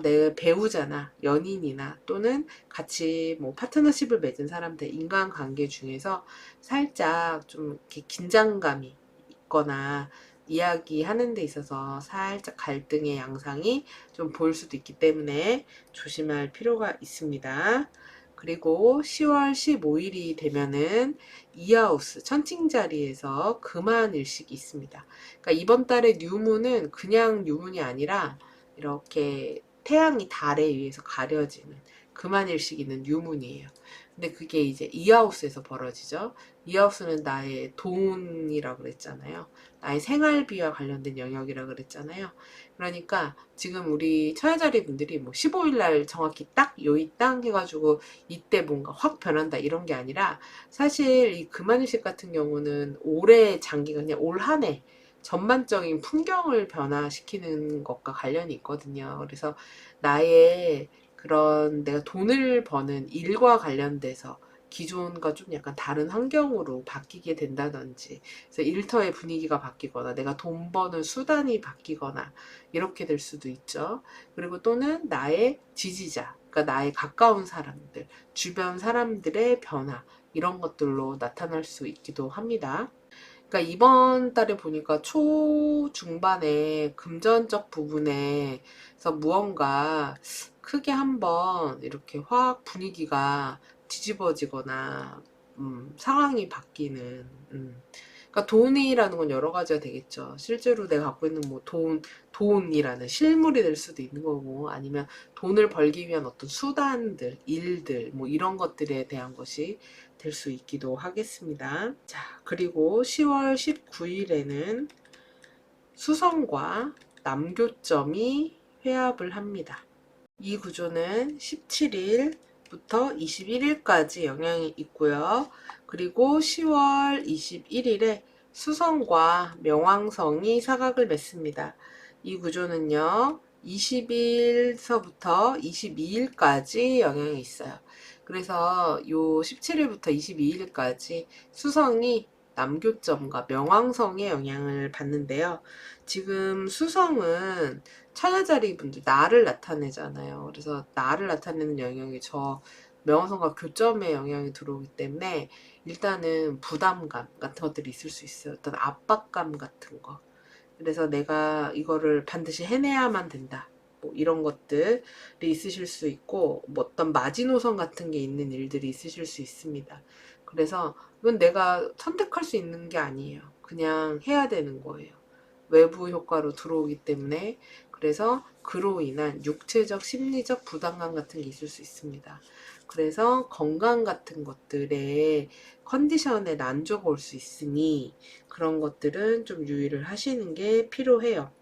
내 배우자나 연인이나 또는 같이 뭐 파트너십을 맺은 사람들 인간관계 중에서 살짝 좀 이렇게 긴장감이 있거나 이야기하는 데 있어서 살짝 갈등의 양상이 좀 보일 수도 있기 때문에 조심할 필요가 있습니다. 그리고 10월 15일이 되면은 이하우스 천칭자리에서 금한일식이 있습니다. 그러니까 이번 달의 뉴문은 그냥 뉴문이 아니라 이렇게 태양이 달에 의해서 가려지는 금한일식이 있는 뉴문이에요. 근데 그게 이제 이하우스에서 벌어지죠. 이하우스는 나의 돈이라고 그랬잖아요. 나의 생활비와 관련된 영역이라고 그랬잖아요. 그러니까 지금 우리 처자자리 분들이 뭐 15일 날 정확히 딱 요이 땅 해가지고 이때 뭔가 확 변한다 이런 게 아니라, 사실 이 금한일식 같은 경우는 올해 장기가 그냥 올 한 해 전반적인 풍경을 변화시키는 것과 관련이 있거든요. 그래서 나의 그런 내가 돈을 버는 일과 관련돼서 기존과 좀 약간 다른 환경으로 바뀌게 된다든지, 그래서 일터의 분위기가 바뀌거나 내가 돈 버는 수단이 바뀌거나 이렇게 될 수도 있죠. 그리고 또는 나의 지지자, 그러니까 나의 가까운 사람들, 주변 사람들의 변화, 이런 것들로 나타날 수 있기도 합니다. 그러니까 이번 달에 보니까 초중반에 금전적 부분에서 무언가 크게 한번 이렇게 확 분위기가 뒤집어지거나 상황이 바뀌는, 그러니까 돈이라는 건 여러 가지가 되겠죠. 실제로 내가 갖고 있는 뭐 돈이라는 실물이 될 수도 있는 거고, 아니면 돈을 벌기 위한 어떤 수단들, 일들, 뭐 이런 것들에 대한 것이 될 수 있기도 하겠습니다. 자, 그리고 10월 19일에는 수성과 남교점이 회합을 합니다. 이 구조는 17일부터 21일까지 영향이 있고요. 그리고 10월 21일에 수성과 명왕성이 사각을 맺습니다. 이 구조는요, 20일서부터 22일까지 영향이 있어요. 그래서 요 17일부터 22일까지 수성이 남교점과 명왕성의 영향을 받는데요. 지금 수성은 천여자리 분들 나를 나타내잖아요. 그래서 나를 나타내는 영역이 저 명화성과 교점의 영향이 들어오기 때문에 일단은 부담감 같은 것들이 있을 수 있어요. 어떤 압박감 같은 거. 그래서 내가 이거를 반드시 해내야만 된다. 뭐 이런 것들이 있으실 수 있고, 뭐 어떤 마지노선 같은 게 있는 일들이 있으실 수 있습니다. 그래서 이건 내가 선택할 수 있는 게 아니에요. 그냥 해야 되는 거예요. 외부 효과로 들어오기 때문에. 그래서 그로 인한 육체적, 심리적 부담감 같은 게 있을 수 있습니다. 그래서 건강 같은 것들에 컨디션에 난조가 올 수 있으니 그런 것들은 좀 유의를 하시는 게 필요해요.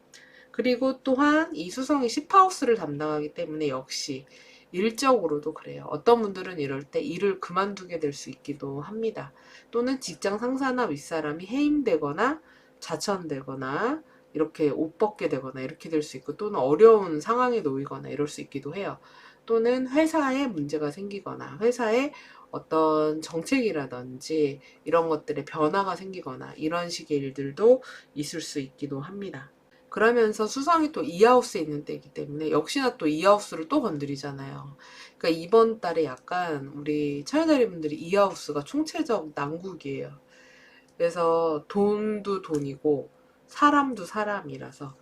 그리고 또한 이 수성이 10하우스를 담당하기 때문에 역시 일적으로도 그래요. 어떤 분들은 이럴 때 일을 그만두게 될 수 있기도 합니다. 또는 직장 상사나 윗사람이 해임되거나 자천되거나 이렇게 옷 벗게 되거나 이렇게 될 수 있고, 또는 어려운 상황에 놓이거나 이럴 수 있기도 해요. 또는 회사에 문제가 생기거나 회사에 어떤 정책이라든지 이런 것들의 변화가 생기거나 이런 식의 일들도 있을 수 있기도 합니다. 그러면서 수성이 또 이하우스에 있는 때이기 때문에 역시나 또 이하우스를 또 건드리잖아요. 그러니까 이번 달에 약간 우리 처녀자리 분들이 이하우스가 총체적 난국이에요. 그래서 돈도 돈이고 사람도 사람이라서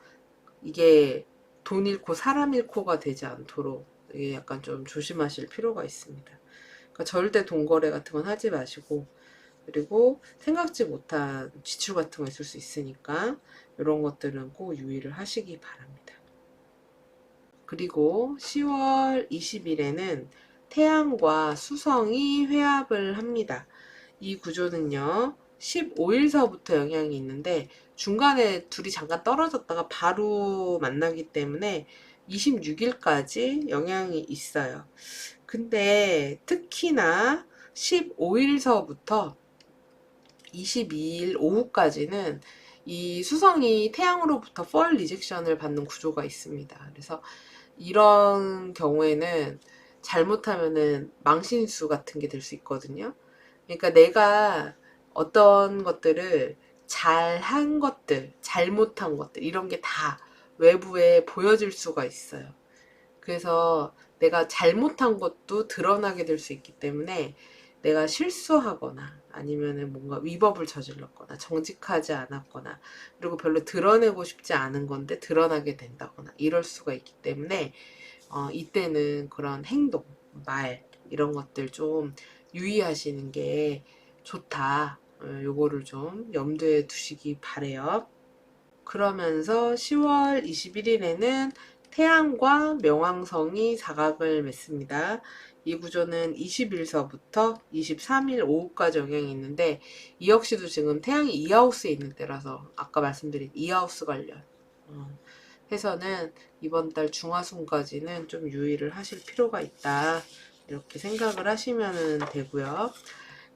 이게 돈 잃고 사람 잃고가 되지 않도록 이게 약간 좀 조심하실 필요가 있습니다. 그러니까 절대 돈 거래 같은 건 하지 마시고, 그리고 생각지 못한 지출 같은 거 있을 수 있으니까 이런 것들은 꼭 유의를 하시기 바랍니다. 그리고 10월 20일에는 태양과 수성이 회합을 합니다. 이 구조는요, 15일서부터 영향이 있는데 중간에 둘이 잠깐 떨어졌다가 바로 만나기 때문에 26일까지 영향이 있어요. 근데 특히나 15일서부터 22일 오후까지는 이 수성이 태양으로부터 펄 리젝션을 받는 구조가 있습니다. 그래서 이런 경우에는 잘못하면은 망신수 같은 게 될 수 있거든요. 그러니까 내가 어떤 것들을 잘한 것들, 잘못한 것들, 이런 게 다 외부에 보여질 수가 있어요. 그래서 내가 잘못한 것도 드러나게 될 수 있기 때문에 내가 실수하거나 아니면은 뭔가 위법을 저질렀거나 정직하지 않았거나 그리고 별로 드러내고 싶지 않은 건데 드러나게 된다거나 이럴 수가 있기 때문에 이때는 그런 행동, 말 이런 것들 좀 유의하시는 게 좋다. 요거를 좀 염두에 두시기 바래요. 그러면서 10월 21일에는 태양과 명왕성이 사각을 맺습니다. 이 구조는 21서부터 23일 오후까지 영향이 있는데 이 역시도 지금 태양이 이하우스에 있는 때라서 아까 말씀드린 이하우스 관련 해서는 이번 달 중하순까지는 좀 유의를 하실 필요가 있다. 이렇게 생각을 하시면 되고요.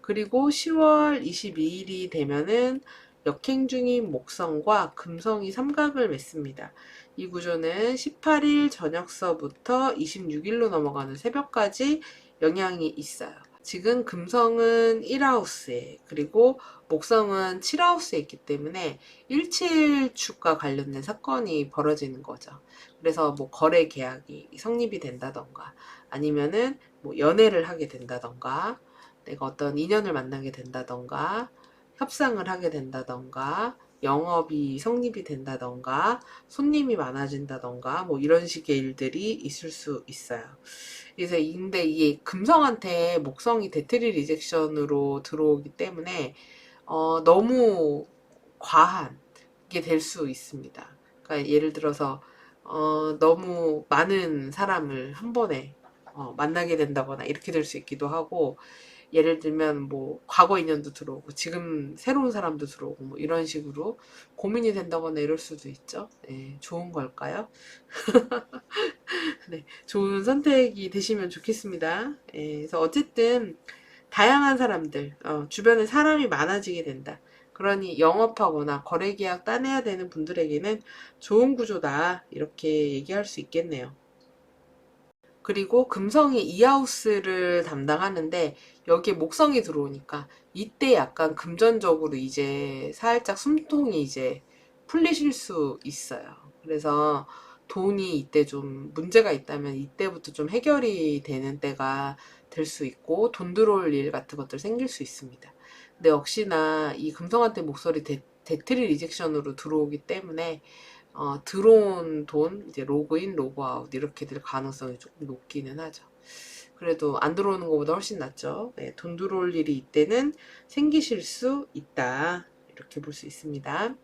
그리고 10월 22일이 되면은 역행 중인 목성과 금성이 삼각을 맺습니다. 이 구조는 18일 저녁서부터 26일로 넘어가는 새벽까지 영향이 있어요. 지금 금성은 1하우스에 그리고 목성은 7하우스에 있기 때문에 일칠축과 관련된 사건이 벌어지는 거죠. 그래서 뭐 거래 계약이 성립이 된다던가 아니면은 뭐 연애를 하게 된다던가 내가 어떤 인연을 만나게 된다던가 협상을 하게 된다던가 영업이 성립이 된다던가 손님이 많아진다던가 뭐 이런 식의 일들이 있을 수 있어요. 그래서 근데 이게 금성한테 목성이 데트리 리젝션으로 들어오기 때문에 너무 과한 게 될 수 있습니다. 그러니까 예를 들어서 너무 많은 사람을 한 번에 만나게 된다거나 이렇게 될 수 있기도 하고, 예를 들면 뭐 과거 인연도 들어오고 지금 새로운 사람도 들어오고 뭐 이런 식으로 고민이 된다거나 이럴 수도 있죠. 네, 좋은 걸까요? 네, 좋은 선택이 되시면 좋겠습니다. 예, 그래서 어쨌든 다양한 사람들, 주변에 사람이 많아지게 된다. 그러니 영업하거나 거래계약 따내야 되는 분들에게는 좋은 구조다. 이렇게 얘기할 수 있겠네요. 그리고 금성이 이하우스를 담당하는데 여기에 목성이 들어오니까 이때 약간 금전적으로 이제 살짝 숨통이 이제 풀리실 수 있어요. 그래서 돈이 이때 좀 문제가 있다면 이때부터 좀 해결이 되는 때가 될 수 있고 돈 들어올 일 같은 것들 생길 수 있습니다. 근데 역시나 이 금성한테 목소리 데트리 리젝션으로 들어오기 때문에 들어온 돈, 이제 로그인, 로그아웃 이렇게 될 가능성이 조금 높기는 하죠. 그래도 안 들어오는 것보다 훨씬 낫죠. 네, 돈 들어올 일이 이때는 생기실 수 있다. 이렇게 볼 수 있습니다.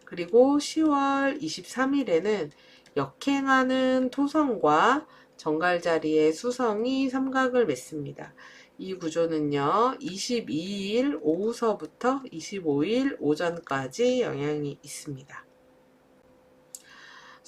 그리고 10월 23일에는 역행하는 토성과 정갈자리의 수성이 삼각을 맺습니다. 이 구조는요, 22일 오후서부터 25일 오전까지 영향이 있습니다.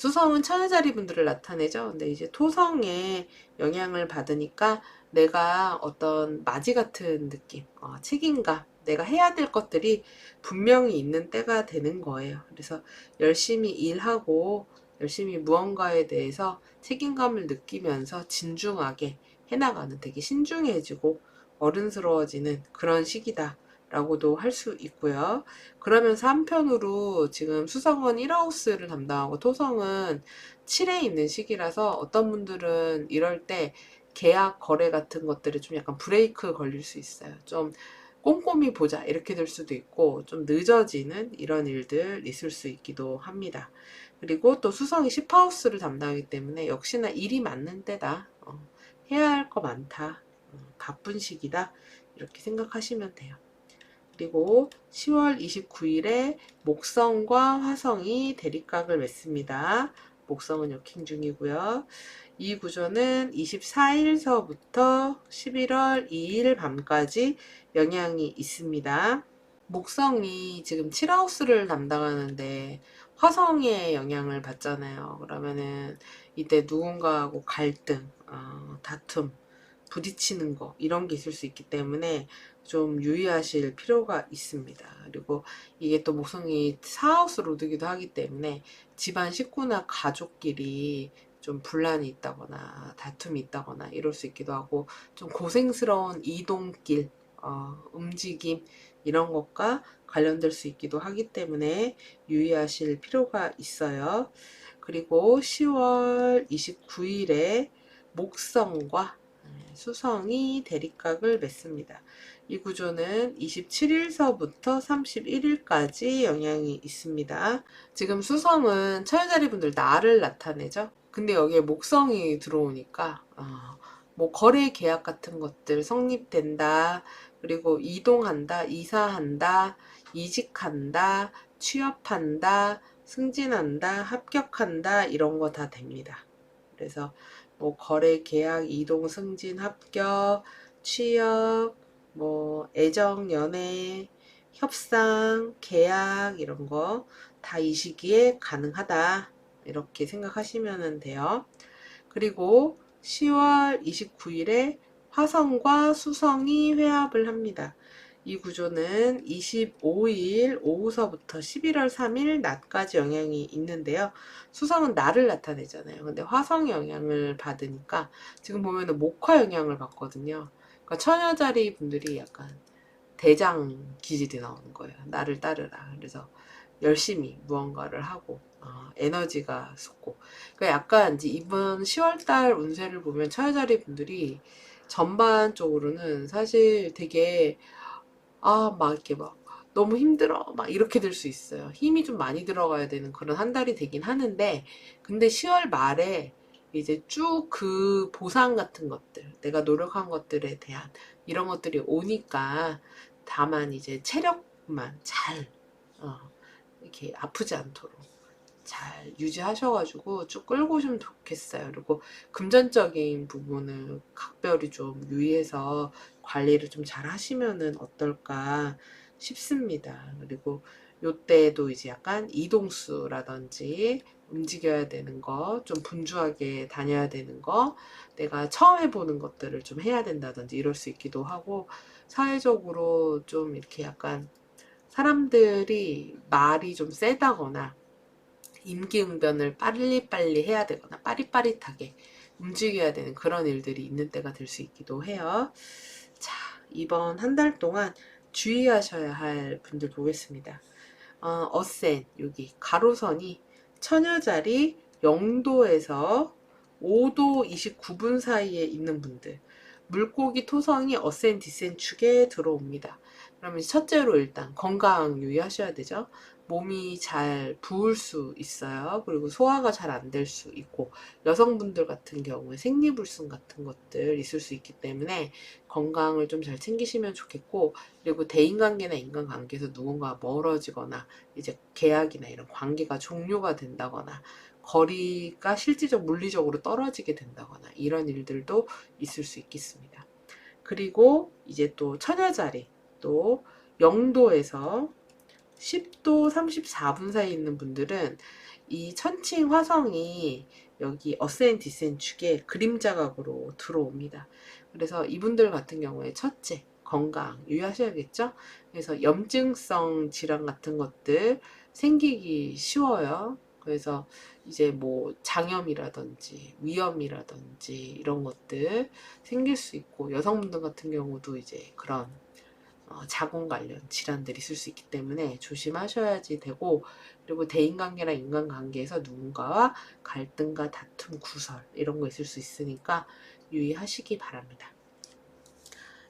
수성은 천여자리 분들을 나타내죠. 근데 이제 토성의 영향을 받으니까 내가 어떤 마지 같은 느낌, 책임감, 내가 해야 될 것들이 분명히 있는 때가 되는 거예요. 그래서 열심히 일하고 열심히 무언가에 대해서 책임감을 느끼면서 진중하게 해나가는, 되게 신중해지고 어른스러워지는 그런 시기다 라고도 할 수 있고요. 그러면서 한편으로 지금 수성은 1하우스를 담당하고 토성은 7에 있는 시기라서 어떤 분들은 이럴 때 계약 거래 같은 것들이 좀 약간 브레이크 걸릴 수 있어요. 좀 꼼꼼히 보자 이렇게 될 수도 있고, 좀 늦어지는 이런 일들 있을 수 있기도 합니다. 그리고 또 수성이 10하우스를 담당하기 때문에 역시나 일이 많는 때다. 해야 할 거 많다. 바쁜 시기다. 이렇게 생각하시면 돼요. 그리고 10월 29일에 목성과 화성이 대립각을 맺습니다. 목성은 역행 중이고요. 이 구조는 24일서부터 11월 2일 밤까지 영향이 있습니다. 목성이 지금 7하우스를 담당하는데 화성의 영향을 받잖아요. 그러면은 이때 누군가하고 갈등, 다툼, 부딪히는 거 이런 게 있을 수 있기 때문에 좀 유의하실 필요가 있습니다. 그리고 이게 또 목성이 4하우스 로드기도 하기 때문에 집안 식구나 가족끼리 좀 분란이 있다거나 다툼이 있다거나 이럴 수 있기도 하고, 좀 고생스러운 이동길, 움직임 이런 것과 관련될 수 있기도 하기 때문에 유의하실 필요가 있어요. 그리고 10월 29일에 목성과 수성이 대립각을 맺습니다. 이 구조는 27일서부터 31일까지 영향이 있습니다. 지금 수성은 천여자리 분들 나를 나타내죠. 근데 여기에 목성이 들어오니까 뭐 거래 계약 같은 것들 성립된다. 그리고 이동한다, 이사한다, 이직한다, 취업한다, 승진한다, 합격한다 이런 거 다 됩니다. 그래서 뭐 거래 계약, 이동, 승진, 합격, 취업, 뭐 애정, 연애, 협상, 계약 이런 거 다 이 시기에 가능하다. 이렇게 생각하시면 돼요. 그리고 10월 29일에 화성과 수성이 회합을 합니다. 이 구조는 25일 오후서부터 11월 3일 낮까지 영향이 있는데요. 수성은 날을 나타내잖아요. 근데 화성 영향을 받으니까 지금 보면은 목화 영향을 받거든요. 그러니까 처녀자리 분들이 약간 대장 기질이 나오는 거예요. 나를 따르라. 그래서 열심히 무언가를 하고 에너지가 솟고, 그러니까 약간 이제 이번 10월달 운세를 보면 처녀자리 분들이 전반적으로는 사실 되게 막 이렇게 막 너무 힘들어 막 이렇게 될 수 있어요. 힘이 좀 많이 들어가야 되는 그런 한 달이 되긴 하는데, 근데 10월 말에 이제 쭉 그 보상 같은 것들, 내가 노력한 것들에 대한 이런 것들이 오니까, 다만 이제 체력만 잘 이렇게 아프지 않도록 잘 유지하셔가지고 쭉 끌고 오시면 좋겠어요. 그리고 금전적인 부분을 각별히 좀 유의해서 관리를 좀 잘 하시면은 어떨까 싶습니다. 그리고 요때도 이제 약간 이동수라든지 움직여야 되는 거, 좀 분주하게 다녀야 되는 거, 내가 처음 해보는 것들을 좀 해야 된다든지 이럴 수 있기도 하고, 사회적으로 좀 이렇게 약간 사람들이 말이 좀 세다거나 임기응변을 빨리빨리 해야 되거나 빠릿빠릿하게 움직여야 되는 그런 일들이 있는 때가 될 수 있기도 해요. 자, 이번 한 달 동안 주의하셔야 할 분들 보겠습니다. 어센, 여기 가로선이 처녀자리 0도에서 5도 29분 사이에 있는 분들, 물고기 토성이 어센 디센 축에 들어옵니다. 그러면 첫째로 일단 건강 유의하셔야 되죠. 몸이 잘 부을 수 있어요. 그리고 소화가 잘 안 될 수 있고, 여성분들 같은 경우에 생리불순 같은 것들 있을 수 있기 때문에 건강을 좀 잘 챙기시면 좋겠고, 그리고 대인관계나 인간관계에서 누군가 멀어지거나 이제 계약이나 이런 관계가 종료가 된다거나 거리가 실질적 물리적으로 떨어지게 된다거나 이런 일들도 있을 수 있겠습니다. 그리고 이제 또 처녀자리 또 0도에서 10도 34분 사이에 있는 분들은 이 천칭 화성이 여기 어센 디센 축에 그림자 각으로 들어옵니다. 그래서 이분들 같은 경우에 첫째, 건강 유의하셔야겠죠? 그래서 염증성 질환 같은 것들 생기기 쉬워요. 그래서 이제 뭐 장염이라든지 위염이라든지 이런 것들 생길 수 있고, 여성분들 같은 경우도 이제 그런 자궁 관련 질환들이 있을 수 있기 때문에 조심하셔야지 되고, 그리고 대인관계나 인간관계에서 누군가와 갈등과 다툼, 구설 이런 거 있을 수 있으니까 유의하시기 바랍니다.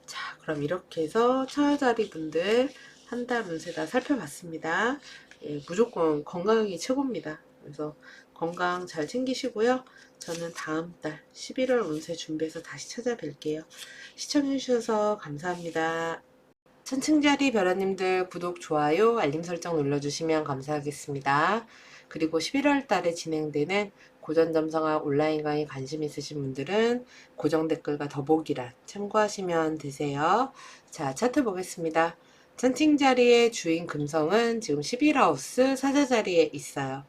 자, 그럼 이렇게 해서 처자리 분들 한 달 운세 다 살펴봤습니다. 예, 무조건 건강이 최고입니다. 그래서 건강 잘 챙기시고요. 저는 다음 달 11월 운세 준비해서 다시 찾아뵐게요. 시청해주셔서 감사합니다. 천층자리 별아님들 구독, 좋아요, 알림 설정 눌러주시면 감사하겠습니다. 그리고 11월 달에 진행되는 고전점성학 온라인 강의 관심 있으신 분들은 고정 댓글과 더보기란 참고하시면 되세요. 자, 차트 보겠습니다. 천칭자리의 주인 금성은 지금 11하우스 사자자리에 있어요.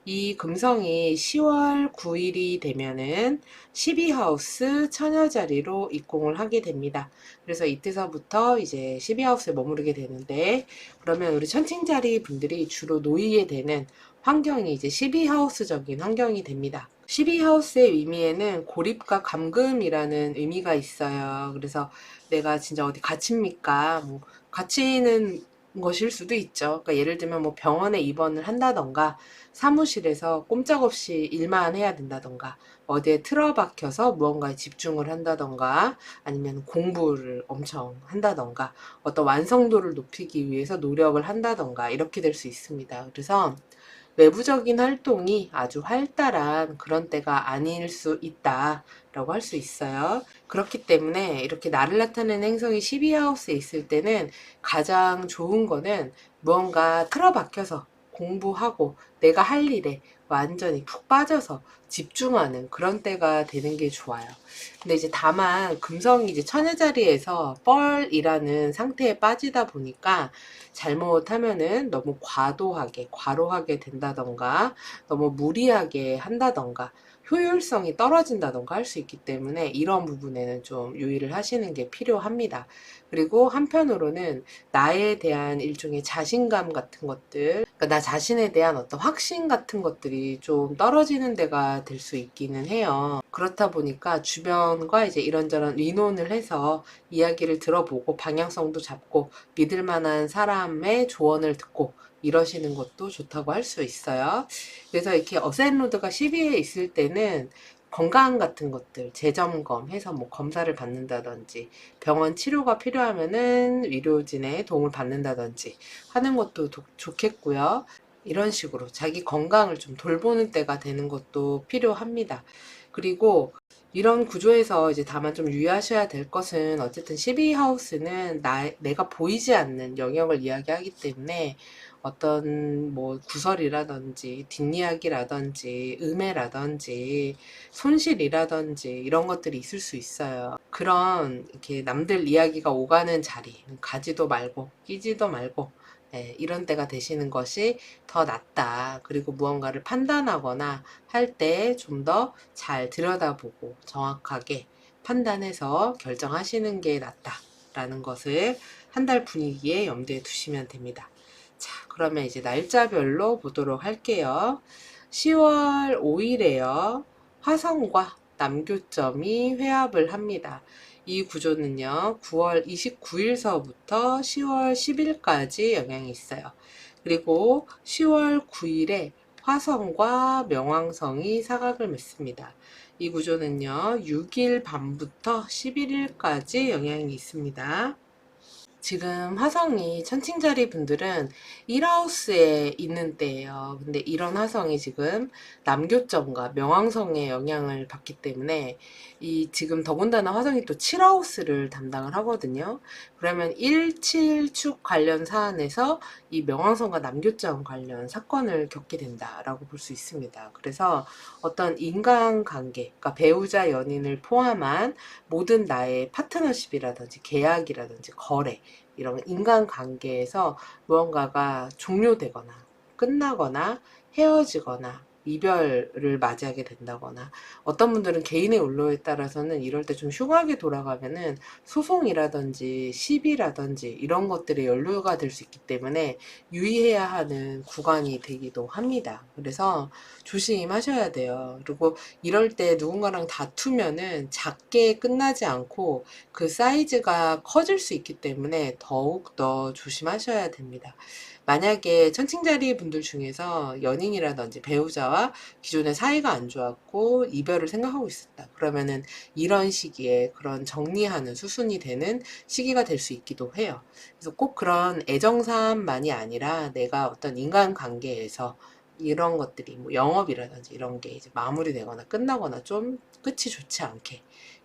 이 금성이 10월 9일이 되면은 12하우스 처녀자리로 입공을 하게 됩니다. 그래서 이때서부터 이제 12하우스에 머무르게 되는데, 그러면 우리 천칭자리 분들이 주로 놓이게 되는 환경이 이제 12하우스적인 환경이 됩니다. 12하우스의 의미에는 고립과 감금이라는 의미가 있어요. 그래서 내가 진짜 어디 갇힙니까? 뭐 갇히는 것일 수도 있죠. 그러니까 예를 들면 뭐 병원에 입원을 한다던가, 사무실에서 꼼짝없이 일만 해야 된다던가, 어디에 틀어박혀서 무언가에 집중을 한다던가, 아니면 공부를 엄청 한다던가, 어떤 완성도를 높이기 위해서 노력을 한다던가, 이렇게 될 수 있습니다. 그래서 외부적인 활동이 아주 활달한 그런 때가 아닐 수 있다라고 할 수 있어요. 그렇기 때문에 이렇게 나를 나타내는 행성이 12하우스에 있을 때는 가장 좋은 거는 무언가 틀어박혀서 공부하고 내가 할 일에 완전히 푹 빠져서 집중하는 그런 때가 되는 게 좋아요. 근데 이제 다만 금성이 이제 천의 자리에서 뻘이라는 상태에 빠지다 보니까 잘못하면은 너무 과로하게 된다던가, 너무 무리하게 한다던가, 효율성이 떨어진다던가 할 수 있기 때문에 이런 부분에는 좀 유의를 하시는 게 필요합니다. 그리고 한편으로는 나에 대한 일종의 자신감 같은 것들, 그러니까 나 자신에 대한 어떤 확신 같은 것들이 좀 떨어지는 데가 될 수 있기는 해요. 그렇다 보니까 주변과 이제 이런저런 의논을 해서 이야기를 들어보고 방향성도 잡고 믿을 만한 사람의 조언을 듣고 이러시는 것도 좋다고 할 수 있어요. 그래서 이렇게 어센로드가 12에 있을 때는 건강 같은 것들 재점검해서 뭐 검사를 받는다든지, 병원 치료가 필요하면은 의료진의 도움을 받는다든지 하는 것도 좋겠고요. 이런 식으로 자기 건강을 좀 돌보는 때가 되는 것도 필요합니다. 그리고 이런 구조에서 이제 다만 좀 유의하셔야 될 것은, 어쨌든 12하우스는 내가 보이지 않는 영역을 이야기하기 때문에 어떤 뭐 구설이라든지 뒷이야기라든지 음해라든지 손실이라든지 이런 것들이 있을 수 있어요. 그런 이렇게 남들 이야기가 오가는 자리 가지도 말고 끼지도 말고, 예, 이런 때가 되시는 것이 더 낫다. 그리고 무언가를 판단하거나 할 때 좀 더 잘 들여다보고 정확하게 판단해서 결정하시는 게 낫다라는 것을 한 달 분위기에 염두에 두시면 됩니다. 자, 그러면 이제 날짜별로 보도록 할게요. 10월 5일에요. 화성과 남교점이 회합을 합니다. 이 구조는요, 9월 29일서부터 10월 10일까지 영향이 있어요. 그리고 10월 9일에 화성과 명왕성이 사각을 맺습니다. 이 구조는요, 6일 밤부터 11일까지 영향이 있습니다. 지금 화성이 천칭자리 분들은 1하우스에 있는 때예요. 근데 이런 화성이 지금 남교점과 명왕성의 영향을 받기 때문에 이 지금 더군다나 화성이 또 7하우스를 담당을 하거든요. 그러면 17축 관련 사안에서 이 명왕성과 남교점 관련 사건을 겪게 된다라고 볼 수 있습니다. 그래서 어떤 인간관계, 그러니까 배우자 연인을 포함한 모든 나의 파트너십이라든지 계약이라든지 거래, 이런 인간관계에서 무언가가 종료되거나 끝나거나 헤어지거나 이별을 맞이하게 된다거나, 어떤 분들은 개인의 운로에 따라서는 이럴 때 좀 흉하게 돌아가면은 소송이라든지 시비라든지 이런 것들이 연루가 될 수 있기 때문에 유의해야 하는 구간이 되기도 합니다. 그래서 조심하셔야 돼요. 그리고 이럴 때 누군가랑 다투면은 작게 끝나지 않고 그 사이즈가 커질 수 있기 때문에 더욱더 조심하셔야 됩니다. 만약에 천칭자리 분들 중에서 연인이라든지 배우자와 기존에 사이가 안 좋았고 이별을 생각하고 있었다, 그러면은 이런 시기에 그런 정리하는 수순이 되는 시기가 될 수 있기도 해요. 그래서 꼭 그런 애정사만이 아니라 내가 어떤 인간관계에서 이런 것들이 뭐 영업이라든지 이런 게 이제 마무리되거나 끝나거나 좀 끝이 좋지 않게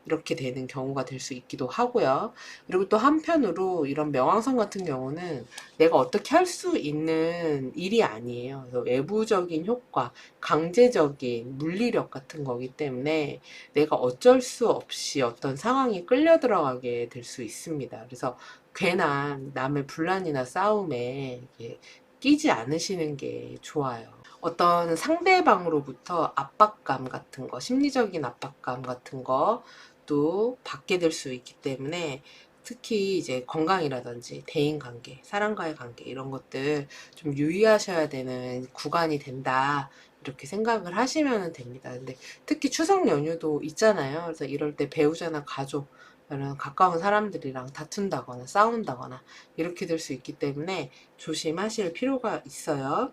이렇게 되는 경우가 될 수 있기도 하고요. 그리고 또 한편으로 이런 명왕성 같은 경우는 내가 어떻게 할 수 있는 일이 아니에요. 그래서 외부적인 효과, 강제적인 물리력 같은 거기 때문에 내가 어쩔 수 없이 어떤 상황에 끌려 들어가게 될 수 있습니다. 그래서 괜한 남의 분란이나 싸움에 이렇게 끼지 않으시는 게 좋아요. 어떤 상대방으로부터 압박감 같은 거, 심리적인 압박감 같은 것도 받게 될 수 있기 때문에 특히 이제 건강이라든지 대인관계, 사람과의 관계 이런 것들 좀 유의하셔야 되는 구간이 된다, 이렇게 생각을 하시면 됩니다. 근데 특히 추석 연휴도 있잖아요. 그래서 이럴 때 배우자나 가족, 이런 가까운 사람들이랑 다툰다거나 싸운다거나 이렇게 될 수 있기 때문에 조심하실 필요가 있어요.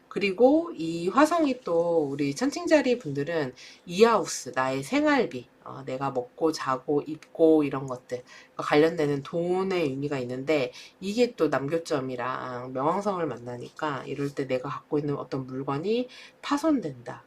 그리고 이 화성이 또 우리 천칭자리 분들은 이하우스, 나의 생활비, 내가 먹고 자고 입고 이런 것들 관련되는 돈의 의미가 있는데, 이게 또 남교점이랑 명왕성을 만나니까 이럴 때 내가 갖고 있는 어떤 물건이 파손된다,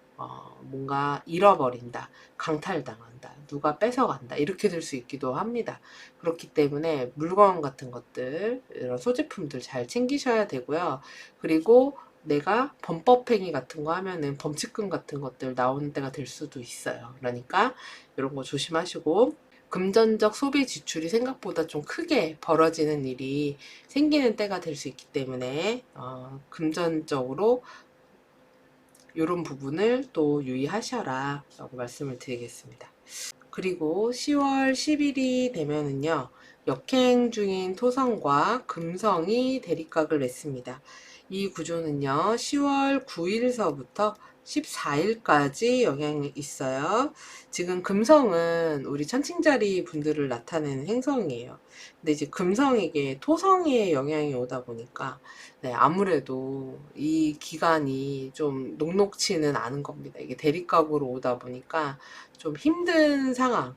뭔가 잃어버린다, 강탈당한다, 누가 뺏어간다, 이렇게 될 수 있기도 합니다. 그렇기 때문에 물건 같은 것들, 이런 소지품들 잘 챙기셔야 되고요. 그리고 내가 범법행위 같은 거 하면은 범칙금 같은 것들 나오는 때가 될 수도 있어요. 그러니까 이런 거 조심하시고, 금전적 소비 지출이 생각보다 좀 크게 벌어지는 일이 생기는 때가 될 수 있기 때문에 금전적으로 이런 부분을 또 유의하셔라 라고 말씀을 드리겠습니다. 그리고 10월 10일이 되면은요, 역행 중인 토성과 금성이 대립각을 맺습니다. 이 구조는요, 10월 9일서부터 14일까지 영향이 있어요. 지금 금성은 우리 천칭자리 분들을 나타내는 행성이에요. 근데 이제 금성에게 토성의 영향이 오다 보니까 네, 아무래도 이 기간이 좀 녹록치는 않은 겁니다. 이게 대립각으로 오다 보니까 좀 힘든 상황,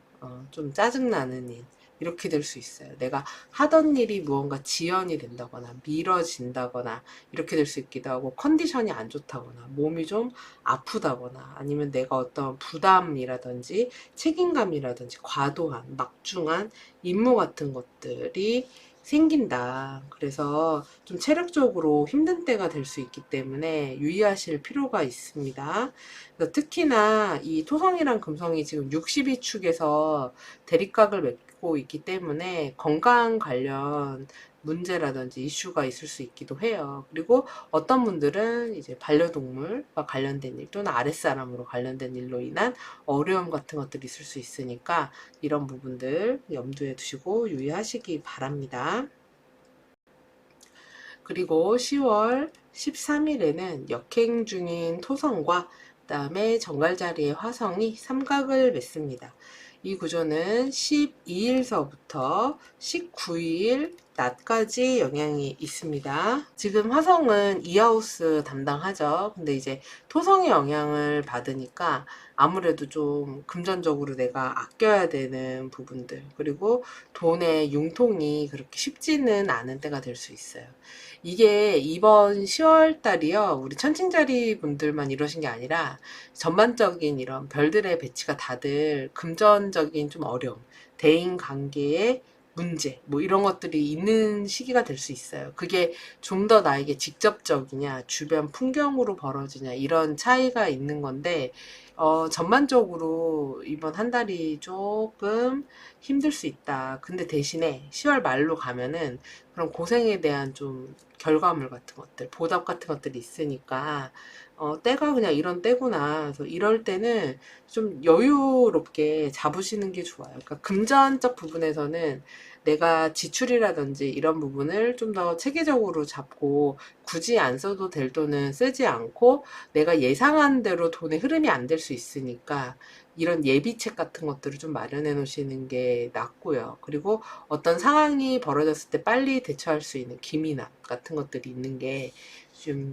좀 짜증나는 일, 이렇게 될 수 있어요. 내가 하던 일이 무언가 지연이 된다거나 미뤄진다거나 이렇게 될 수 있기도 하고, 컨디션이 안 좋다거나 몸이 좀 아프다거나, 아니면 내가 어떤 부담이라든지 책임감이라든지 과도한 막중한 임무 같은 것들이 생긴다. 그래서 좀 체력적으로 힘든 때가 될 수 있기 때문에 유의하실 필요가 있습니다. 특히나 이 토성이랑 금성이 지금 62축에서 대립각을 맺고 있기 때문에 건강 관련 문제라든지 이슈가 있을 수 있기도 해요. 그리고 어떤 분들은 이제 반려동물과 관련된 일 또는 아랫사람으로 관련된 일로 인한 어려움 같은 것들이 있을 수 있으니까 이런 부분들 염두에 두시고 유의하시기 바랍니다. 그리고 10월 13일에는 역행 중인 토성과 그다음에 정갈자리의 화성이 삼각을 맺습니다. 이 구조는 12일서부터 19일 낮까지 영향이 있습니다. 지금 화성은 이하우스 담당하죠. 근데 이제 토성의 영향을 받으니까 아무래도 좀 금전적으로 내가 아껴야 되는 부분들, 그리고 돈의 융통이 그렇게 쉽지는 않은 때가 될 수 있어요. 이게 이번 10월 달이요, 우리 천칭자리 분들만 이러신 게 아니라 전반적인 이런 별들의 배치가 다들 금전적인 좀 어려움, 대인 관계에 문제 뭐 이런 것들이 있는 시기가 될 수 있어요. 그게 좀 더 나에게 직접적이냐 주변 풍경으로 벌어지냐 이런 차이가 있는 건데 전반적으로 이번 한 달이 조금 힘들 수 있다. 근데 대신에 10월 말로 가면은 그런 고생에 대한 좀 결과물 같은 것들, 보답 같은 것들이 있으니까 때가 그냥 이런 때구나. 그래서 이럴 때는 좀 여유롭게 잡으시는 게 좋아요. 그러니까 금전적 부분에서는 내가 지출이라든지 이런 부분을 좀 더 체계적으로 잡고 굳이 안 써도 될 돈은 쓰지 않고 내가 예상한 대로 돈의 흐름이 안 될 수 있으니까 이런 예비책 같은 것들을 좀 마련해 놓으시는 게 낫고요. 그리고 어떤 상황이 벌어졌을 때 빨리 대처할 수 있는 기미남 같은 것들이 있는 게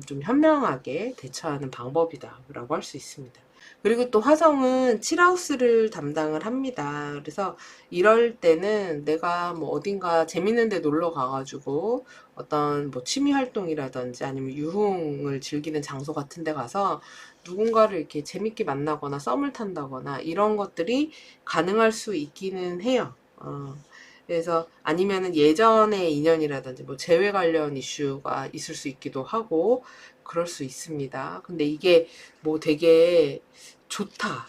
좀 현명하게 대처하는 방법이다라고 할 수 있습니다. 그리고 또 화성은 칠하우스를 담당을 합니다. 그래서 이럴 때는 내가 뭐 어딘가 재밌는 데 놀러 가가지고 어떤 뭐 취미 활동이라든지 아니면 유흥을 즐기는 장소 같은 데 가서 누군가를 이렇게 재밌게 만나거나 썸을 탄다거나 이런 것들이 가능할 수 있기는 해요. 그래서 아니면은 예전의 인연이라든지 뭐 재회 관련 이슈가 있을 수 있기도 하고 그럴 수 있습니다. 근데 이게 뭐 되게 좋다.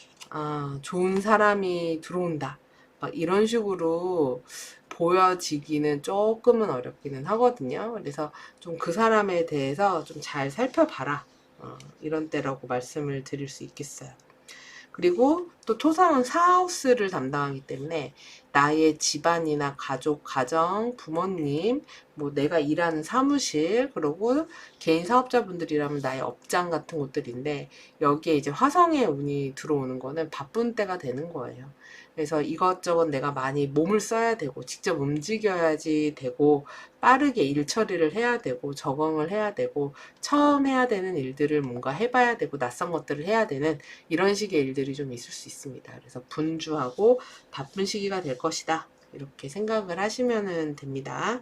좋은 사람이 들어온다. 막 이런 식으로 보여지기는 조금은 어렵기는 하거든요. 그래서 좀 그 사람에 대해서 좀 잘 살펴봐라. 이런 때라고 말씀을 드릴 수 있겠어요. 그리고 또 토성은 사하우스를 담당하기 때문에 나의 집안이나 가족, 가정, 부모님, 뭐 내가 일하는 사무실, 그리고 개인 사업자분들이라면 나의 업장 같은 곳들인데 여기에 이제 화성의 운이 들어오는 거는 바쁜 때가 되는 거예요. 그래서 이것저것 내가 많이 몸을 써야 되고 직접 움직여야지 되고 빠르게 일 처리를 해야 되고 적응을 해야 되고 처음 해야 되는 일들을 뭔가 해봐야 되고 낯선 것들을 해야 되는 이런 식의 일들이 좀 있을 수 있습니다. 그래서 분주하고 바쁜 시기가 될 것이다. 이렇게 생각을 하시면 됩니다.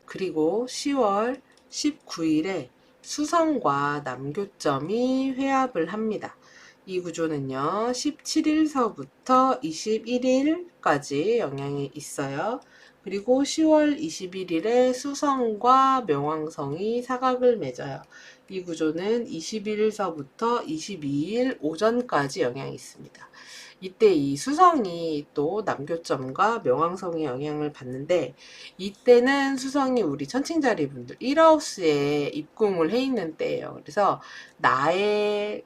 그리고 10월 19일에 수성과 남교점이 회합을 합니다. 이 구조는요, 17일서부터 21일까지 영향이 있어요. 그리고 10월 21일에 수성과 명왕성이 사각을 맺어요. 이 구조는 21일서부터 22일 오전까지 영향이 있습니다. 이때 이 수성이 또 남교점과 명왕성의 영향을 받는데 이때는 수성이 우리 천칭자리 분들 1하우스에 입궁을 해 있는 때예요. 그래서 나에게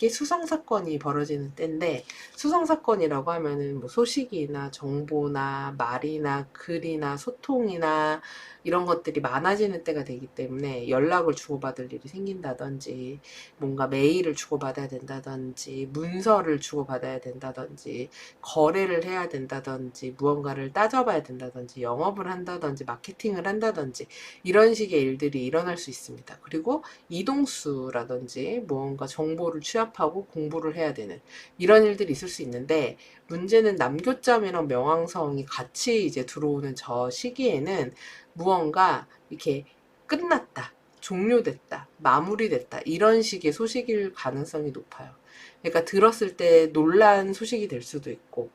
수성 사건이 벌어지는 때인데 수성 사건이라고 하면은 뭐 소식이나 정보나 말이나 글이나 소통이나 이런 것들이 많아지는 때가 되기 때문에 연락을 주고받을 일이 생긴다든지 뭔가 메일을 주고받아야 된다든지 문서를 주고받아야 된다든지 거래를 해야 된다든지 무언가를 따져봐야 된다든지 영업을 한다든지 마케팅을 한다든지 이런 식의 일들이 일어날 수 있습니다. 그리고 이동수라든지 무언가 정보를 취합하고 공부를 해야 되는 이런 일들이 있을 수 있는데 문제는 남교점이랑 명왕성이 같이 이제 들어오는 저 시기에는 무언가 이렇게 끝났다. 종료됐다, 마무리됐다, 이런 식의 소식일 가능성이 높아요. 그러니까 들었을 때 놀란 소식이 될 수도 있고,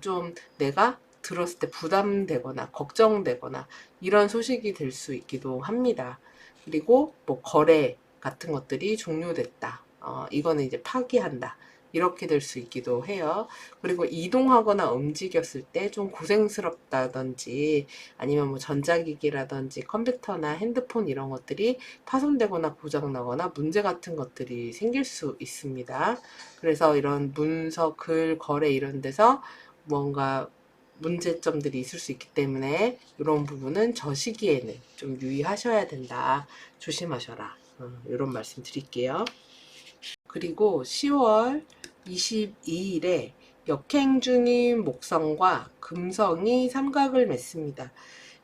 좀 내가 들었을 때 부담되거나 걱정되거나 이런 소식이 될 수 있기도 합니다. 그리고 뭐 거래 같은 것들이 종료됐다. 이거는 이제 파기한다. 이렇게 될 수 있기도 해요. 그리고 이동하거나 움직였을 때 좀 고생스럽다든지 아니면 뭐 전자기기라든지 컴퓨터나 핸드폰 이런 것들이 파손되거나 고장나거나 문제 같은 것들이 생길 수 있습니다. 그래서 이런 문서, 글, 거래 이런 데서 뭔가 문제점들이 있을 수 있기 때문에 이런 부분은 저 시기에는 좀 유의하셔야 된다. 조심하셔라. 이런 말씀 드릴게요. 그리고 10월 22일에 역행 중인 목성과 금성이 삼각을 맺습니다.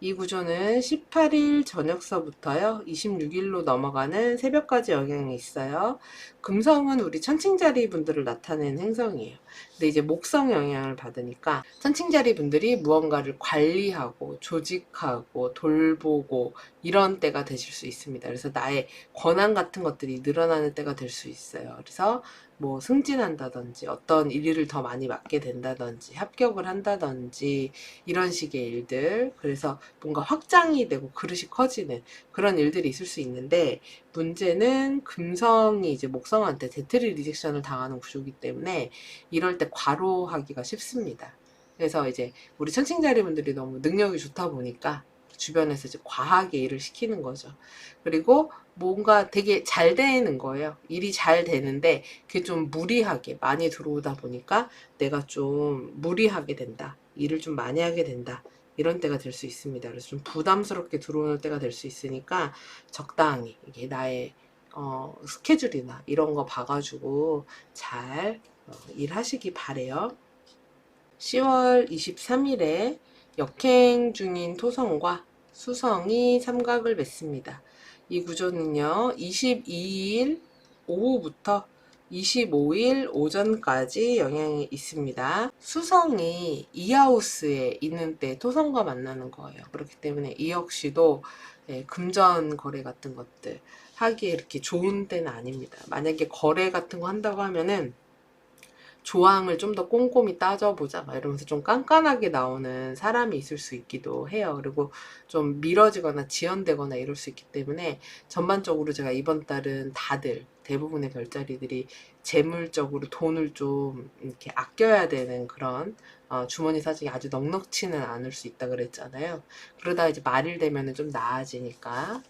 이 구조는 18일 저녁서부터요, 26일로 넘어가는 새벽까지 영향이 있어요. 금성은 우리 천칭자리 분들을 나타내는 행성이에요. 근데 이제 목성 영향을 받으니까 천칭자리 분들이 무언가를 관리하고 조직하고 돌보고 이런 때가 되실 수 있습니다. 그래서 나의 권한 같은 것들이 늘어나는 때가 될 수 있어요. 그래서 뭐 승진한다든지 어떤 일을 더 많이 맡게 된다든지 합격을 한다든지 이런 식의 일들, 그래서 뭔가 확장이 되고 그릇이 커지는 그런 일들이 있을 수 있는데, 문제는 금성이 이제 목성한테 데트리 리젝션을 당하는 구조이기 때문에 이럴 때 과로하기가 쉽습니다. 그래서 이제 우리 천칭자리 분들이 너무 능력이 좋다 보니까 주변에서 이제 과하게 일을 시키는 거죠. 그리고 뭔가 되게 잘 되는 거예요. 일이 잘 되는데 그게 좀 무리하게 많이 들어오다 보니까 내가 좀 무리하게 된다. 일을 좀 많이 하게 된다. 이런 때가 될 수 있습니다. 그래서 좀 부담스럽게 들어오는 때가 될 수 있으니까 적당히 이게 나의 스케줄이나 이런 거 봐가지고 잘 일하시기 바래요. 10월 23일에 역행 중인 토성과 수성이 삼각을 맺습니다. 이 구조는요, 22일 오후부터 25일 오전까지 영향이 있습니다. 수성이 이하우스에 있는 때 토성과 만나는 거예요. 그렇기 때문에 이 역시도 금전 거래 같은 것들 하기에 이렇게 좋은 때는 아닙니다. 만약에 거래 같은 거 한다고 하면은 조항을 좀 더 꼼꼼히 따져보자 막 이러면서 좀 깐깐하게 나오는 사람이 있을 수 있기도 해요. 그리고 좀 미뤄지거나 지연되거나 이럴 수 있기 때문에 전반적으로 제가 이번 달은 다들 대부분의 별자리들이 재물적으로 돈을 좀 이렇게 아껴야 되는 그런 주머니 사정이 아주 넉넉치는 않을 수 있다 그랬잖아요. 그러다 이제 말일 되면은 좀 나아지니까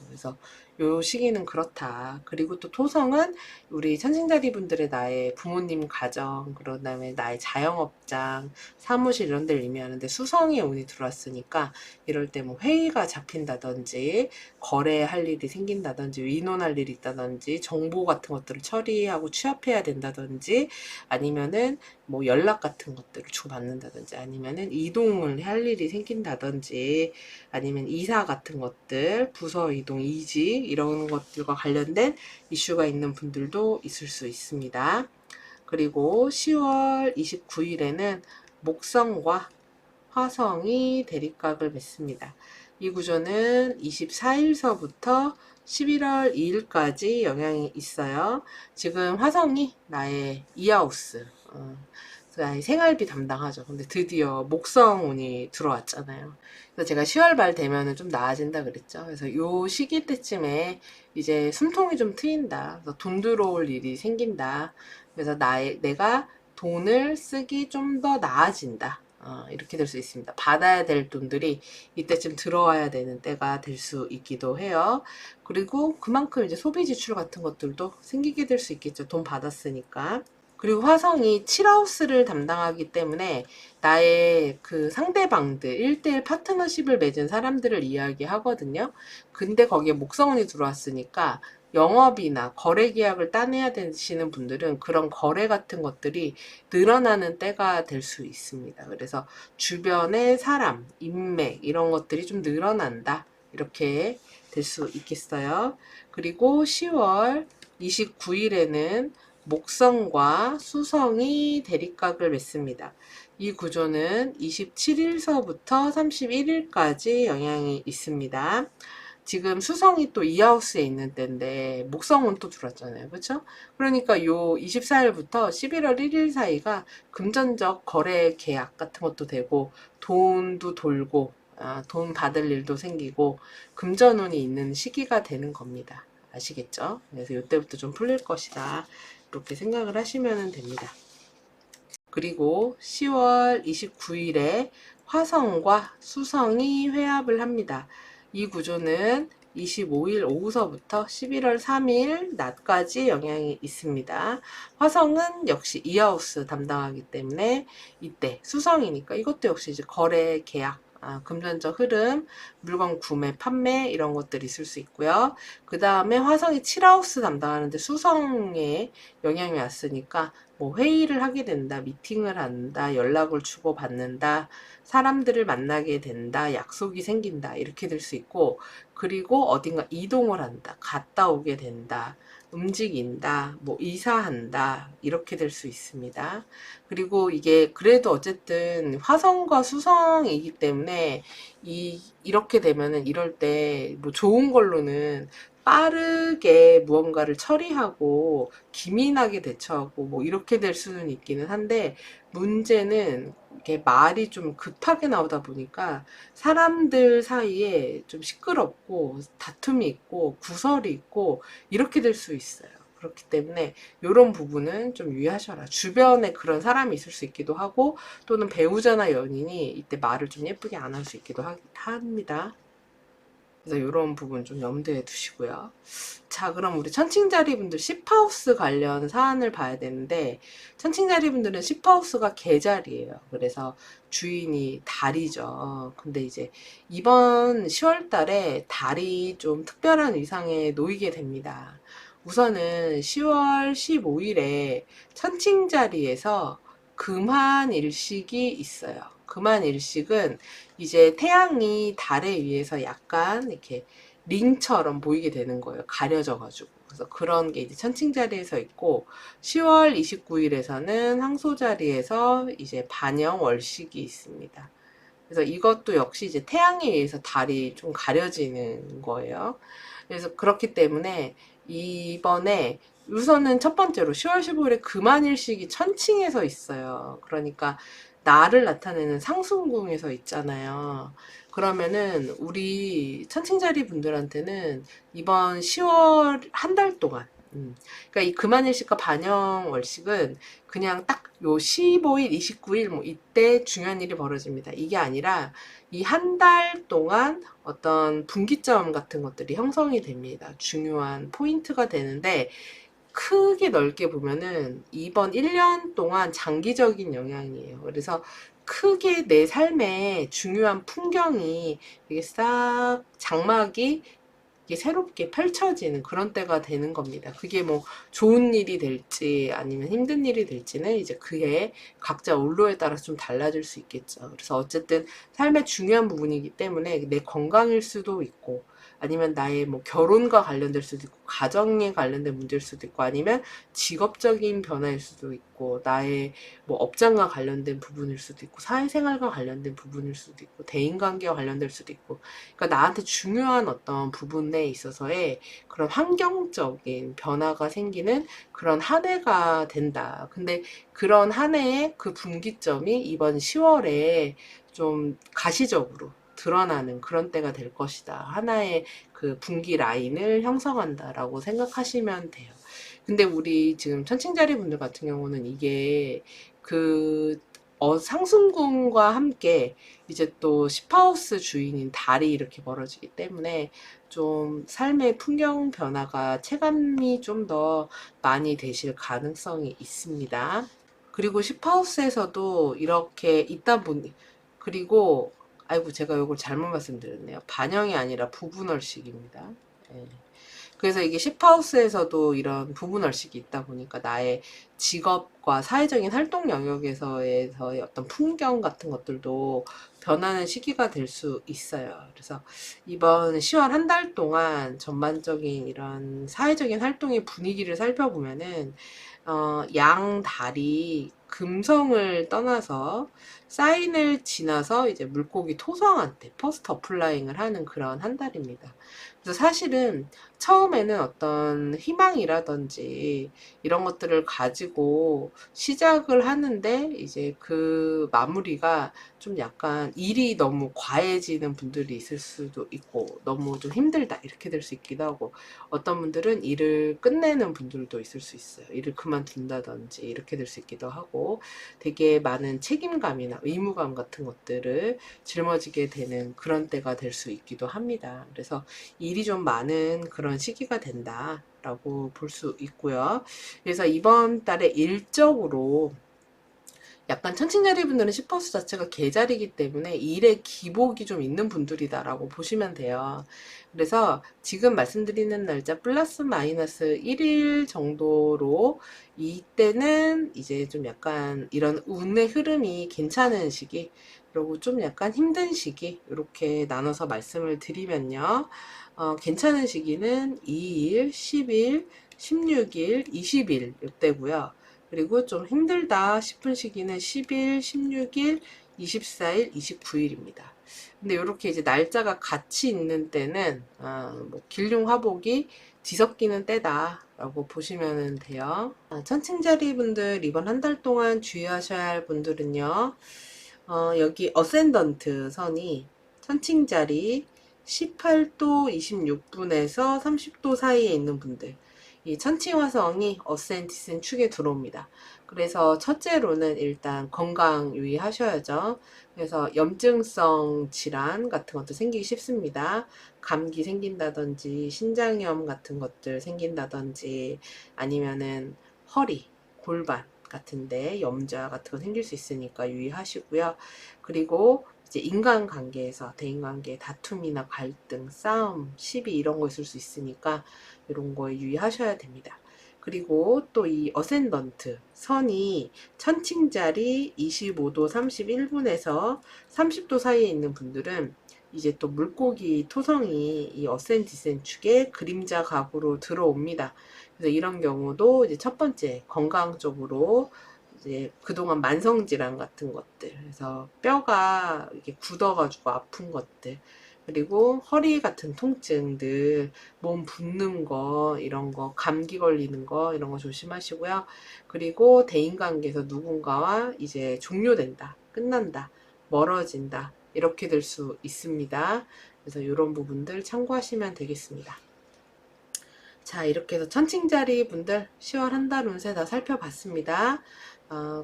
그래서 요 시기는 그렇다. 그리고 또 토성은 우리 천칭자리 분들의 나의 부모님 가정, 그런 다음에 나의 자영업장, 사무실 이런 데를 의미하는데 수성의 운이 들어왔으니까 이럴 때 뭐 회의가 잡힌다든지 거래할 일이 생긴다든지 의논할 일이 있다든지 정보 같은 것들을 처리하고 취합해야 된다든지 아니면은 뭐 연락 같은 것들을 주고받는다든지 아니면은 이동을 할 일이 생긴다든지 아니면 이사 같은 것들, 부서 이동, 이직 이런 것들과 관련된 이슈가 있는 분들도 있을 수 있습니다. 그리고 10월 29일에는 목성과 화성이 대립각을 맺습니다. 이 구조는 24일서부터 11월 2일까지 영향이 있어요. 지금 화성이 나의 이하우스, 나의 생활비 담당하죠. 근데 드디어 목성운이 들어왔잖아요. 그래서 제가 10월 말 되면은 좀 나아진다 그랬죠. 그래서 요 시기 때쯤에 이제 숨통이 좀 트인다. 그래서 돈 들어올 일이 생긴다. 그래서 내가 돈을 쓰기 좀 더 나아진다. 이렇게 될 수 있습니다. 받아야 될 돈들이 이때쯤 들어와야 되는 때가 될 수 있기도 해요. 그리고 그만큼 이제 소비 지출 같은 것들도 생기게 될 수 있겠죠. 돈 받았으니까. 그리고 화성이 7하우스를 담당하기 때문에 나의 그 상대방들, 1대1 파트너십을 맺은 사람들을 이야기하거든요. 근데 거기에 목성운이 들어왔으니까 영업이나 거래 계약을 따내야 되시는 분들은 그런 거래 같은 것들이 늘어나는 때가 될 수 있습니다. 그래서 주변의 사람, 인맥 이런 것들이 좀 늘어난다. 이렇게 될 수 있겠어요. 그리고 10월 29일에는 목성과 수성이 대립각을 맺습니다. 이 구조는 27일서부터 31일까지 영향이 있습니다. 지금 수성이 또 이하우스에 있는 때인데 목성은 또 들어왔잖아요. 그렇죠? 그러니까 요 24일부터 11월 1일 사이가 금전적 거래 계약 같은 것도 되고 돈도 돌고 돈 받을 일도 생기고 금전운이 있는 시기가 되는 겁니다. 아시겠죠? 그래서 이때부터 좀 풀릴 것이다. 이렇게 생각을 하시면 됩니다. 그리고 10월 29일에 화성과 수성이 회합을 합니다. 이 구조는 25일 오후서부터 11월 3일 낮까지 영향이 있습니다. 화성은 역시 이하우스 담당하기 때문에 이때 수성이니까 이것도 역시 이제 거래 계약, 금전적 흐름, 물건 구매, 판매 이런 것들이 있을 수 있고요. 그 다음에 화성이 7하우스 담당하는데 수성에 영향이 왔으니까 뭐 회의를 하게 된다, 미팅을 한다, 연락을 주고받는다, 사람들을 만나게 된다, 약속이 생긴다, 이렇게 될 수 있고, 그리고 어딘가 이동을 한다, 갔다 오게 된다, 움직인다, 뭐 이사한다, 이렇게 될 수 있습니다. 그리고 이게 그래도 어쨌든 화성과 수성이기 때문에 이렇게 되면은 이럴 때 뭐 좋은 걸로는 빠르게 무언가를 처리하고 기민하게 대처하고 뭐 이렇게 될 수는 있기는 한데, 문제는 이게 말이 좀 급하게 나오다 보니까 사람들 사이에 좀 시끄럽고 다툼이 있고 구설이 있고 이렇게 될 수 있어요. 그렇기 때문에 이런 부분은 좀 유의하셔라. 주변에 그런 사람이 있을 수 있기도 하고, 또는 배우자나 연인이 이때 말을 좀 예쁘게 안 할 수 있기도 합니다. 그래서 이런 부분 좀 염두에 두시고요. 자, 그럼 우리 천칭자리 분들 10하우스 관련 사안을 봐야 되는데, 천칭자리 분들은 10하우스가 계자리예요. 그래서 주인이 달이죠. 근데 이제 이번 10월 달에 달이 좀 특별한 위상에 놓이게 됩니다. 우선은 10월 15일에 천칭자리에서 금환일식이 있어요. 금환일식은 이제 태양이 달에 의해서 약간 이렇게 링처럼 보이게 되는 거예요. 가려져가지고. 그래서 그런 게 이제 천칭자리에서 있고, 10월 29일에서는 황소자리에서 이제 반영월식이 있습니다. 그래서 이것도 역시 이제 태양에 의해서 달이 좀 가려지는 거예요. 그래서 그렇기 때문에 이번에 우선은 첫 번째로 10월 15일에 금환일식이 천칭에서 있어요. 그러니까 나를 나타내는 상승궁에서 있잖아요. 그러면은 우리 천칭자리 분들한테는 이번 10월 한 달 동안, 그러니까 이 금환일식과 반영월식은 그냥 딱 요 15일, 29일 뭐 이때 중요한 일이 벌어집니다. 이게 아니라 이 한 달 동안 어떤 분기점 같은 것들이 형성이 됩니다. 중요한 포인트가 되는데, 크게 넓게 보면은 이번 1년 동안 장기적인 영향이에요. 그래서 크게 내 삶에 중요한 풍경이 이게 싹 장막이 이게 새롭게 펼쳐지는 그런 때가 되는 겁니다. 그게 뭐 좋은 일이 될지 아니면 힘든 일이 될지는 이제 그게 각자 온로에 따라서 좀 달라질 수 있겠죠. 그래서 어쨌든 삶의 중요한 부분이기 때문에 내 건강일 수도 있고, 아니면 나의 뭐 결혼과 관련될 수도 있고, 가정에 관련된 문제일 수도 있고, 아니면 직업적인 변화일 수도 있고, 나의 뭐 업장과 관련된 부분일 수도 있고, 사회생활과 관련된 부분일 수도 있고, 대인관계와 관련될 수도 있고, 그러니까 나한테 중요한 어떤 부분에 있어서의 그런 환경적인 변화가 생기는 그런 한 해가 된다. 근데 그런 한 해의 그 분기점이 이번 10월에 좀 가시적으로 드러나는 그런 때가 될 것이다. 하나의 그 분기 라인을 형성한다라고 생각하시면 돼요. 근데 우리 지금 천칭자리 분들 같은 경우는 이게 그 상승궁과 함께 이제 또 10하우스 주인인 달이 이렇게 벌어지기 때문에 좀 삶의 풍경 변화가 체감이 좀 더 많이 되실 가능성이 있습니다. 그리고 10하우스에서도 이렇게 있다 보니, 그리고 아이고 제가 이걸 잘못 말씀드렸네요. 반영이 아니라 부분월식입니다. 예. 그래서 이게 10하우스에서도 이런 부분월식이 있다 보니까 나의 직업과 사회적인 활동 영역에서의 어떤 풍경 같은 것들도 변하는 시기가 될 수 있어요. 그래서 이번 10월 한 달 동안 전반적인 이런 사회적인 활동의 분위기를 살펴보면은, 양 달이 금성을 떠나서 사인을 지나서 이제 물고기 토성한테 퍼스트 어플라잉을 하는 그런 한 달입니다. 그래서 사실은 처음에는 어떤 희망이라든지 이런 것들을 가지고 시작을 하는데, 이제 그 마무리가 좀 약간 일이 너무 과해지는 분들이 있을 수도 있고, 너무 좀 힘들다 이렇게 될 수 있기도 하고, 어떤 분들은 일을 끝내는 분들도 있을 수 있어요. 일을 그만둔다든지 이렇게 될 수 있기도 하고, 되게 많은 책임감이나 의무감 같은 것들을 짊어지게 되는 그런 때가 될 수 있기도 합니다. 그래서 일이 좀 많은 그런 시기가 된다라고 볼 수 있고요. 그래서 이번 달에 일적으로 약간 천칭자리 분들은 10하우스 자체가 계자리이기 때문에 일에 기복이 좀 있는 분들이다라고 보시면 돼요. 그래서 지금 말씀드리는 날짜 플러스 마이너스 1일 정도로 이때는 이제 좀 약간 이런 운의 흐름이 괜찮은 시기, 그리고 좀 약간 힘든 시기, 이렇게 나눠서 말씀을 드리면요. 괜찮은 시기는 2일, 10일, 16일, 20일 이때고요. 그리고 좀 힘들다 싶은 시기는 10일, 16일, 24일, 29일입니다. 근데 이렇게 이제 날짜가 같이 있는 때는 뭐 길흉화복이 뒤섞이는 때다라고 보시면 돼요. 천칭자리 분들 이번 한 달 동안 주의하셔야 할 분들은요. 여기 어센던트 선이 천칭자리 18도 26분에서 30도 사이에 있는 분들, 이 천칭화성이 어센티슨 축에 들어옵니다. 그래서 첫째로는 일단 건강 유의하셔야죠. 그래서 염증성 질환 같은 것도 생기기 쉽습니다. 감기 생긴다든지 신장염 같은 것들 생긴다든지 아니면은 허리, 골반 같은데 염좌 같은 거 생길 수 있으니까 유의하시고요. 그리고 이제 인간관계에서 대인관계 다툼이나 갈등, 싸움, 시비 이런 거 있을 수 있으니까 이런 거에 유의하셔야 됩니다. 그리고 또 이 어센던트 선이 천칭자리 25도 31분에서 30도 사이에 있는 분들은 이제 또 물고기 토성이 이 어센디센 축에 그림자 각으로 들어옵니다. 그래서 이런 경우도 이제 첫 번째 건강 쪽으로 이제 그동안 만성질환 같은 것들, 그래서 뼈가 이렇게 굳어가지고 아픈 것들, 그리고 허리 같은 통증들, 몸 붓는 거, 이런 거, 감기 걸리는 거, 이런 거 조심하시고요. 그리고 대인관계에서 누군가와 이제 종료된다, 끝난다, 멀어진다, 이렇게 될 수 있습니다. 그래서 이런 부분들 참고하시면 되겠습니다. 자, 이렇게 해서 천칭자리 분들 10월 한 달 운세 다 살펴봤습니다.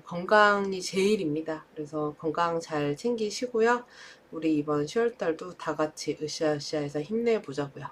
건강이 제일입니다. 그래서 건강 잘 챙기시고요. 우리 이번 10월 달도 다 같이 으쌰으쌰해서 힘내보자고요.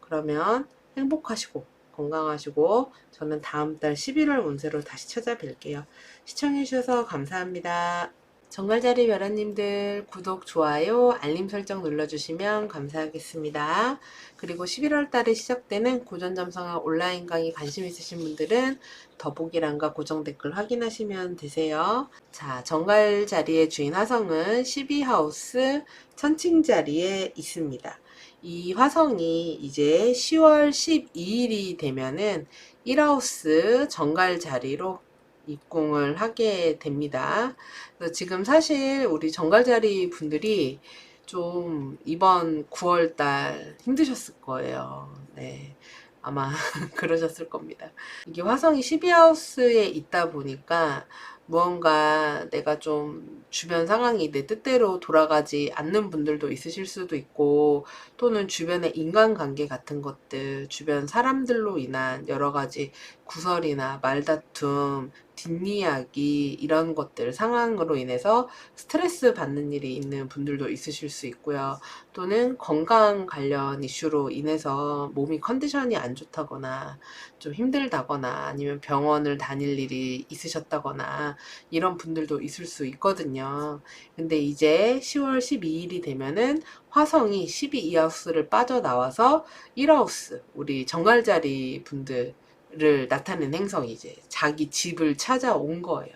그러면 행복하시고 건강하시고 저는 다음 달 11월 운세로 다시 찾아뵐게요. 시청해주셔서 감사합니다. 정갈자리 벼라님들 구독, 좋아요, 알림 설정 눌러주시면 감사하겠습니다. 그리고 11월 달에 시작되는 고전점성학 온라인 강의 관심 있으신 분들은 더보기란과 고정 댓글 확인하시면 되세요. 자, 정갈자리의 주인 화성은 12하우스 천칭자리에 있습니다. 이 화성이 이제 10월 12일이 되면은 1하우스 정갈자리로 입궁을 하게 됩니다. 그래서 지금 사실 우리 정갈자리 분들이 좀 이번 9월달 힘드셨을 거예요. 네. 아마 그러셨을 겁니다. 이게 화성이 12하우스에 있다 보니까 무언가 내가 좀 주변 상황이 내 뜻대로 돌아가지 않는 분들도 있으실 수도 있고, 또는 주변의 인간관계 같은 것들, 주변 사람들로 인한 여러 가지 구설이나 말다툼, 뒷이야기 이런 것들 상황으로 인해서 스트레스 받는 일이 있는 분들도 있으실 수 있고요. 또는 건강 관련 이슈로 인해서 몸이 컨디션이 안 좋다거나 좀 힘들다거나 아니면 병원을 다닐 일이 있으셨다거나 이런 분들도 있을 수 있거든요. 근데 이제 10월 12일이 되면은 화성이 12하우스를 빠져나와서 1하우스, 우리 정갈자리 분들 를 나타낸 행성이 이제 자기 집을 찾아온 거예요.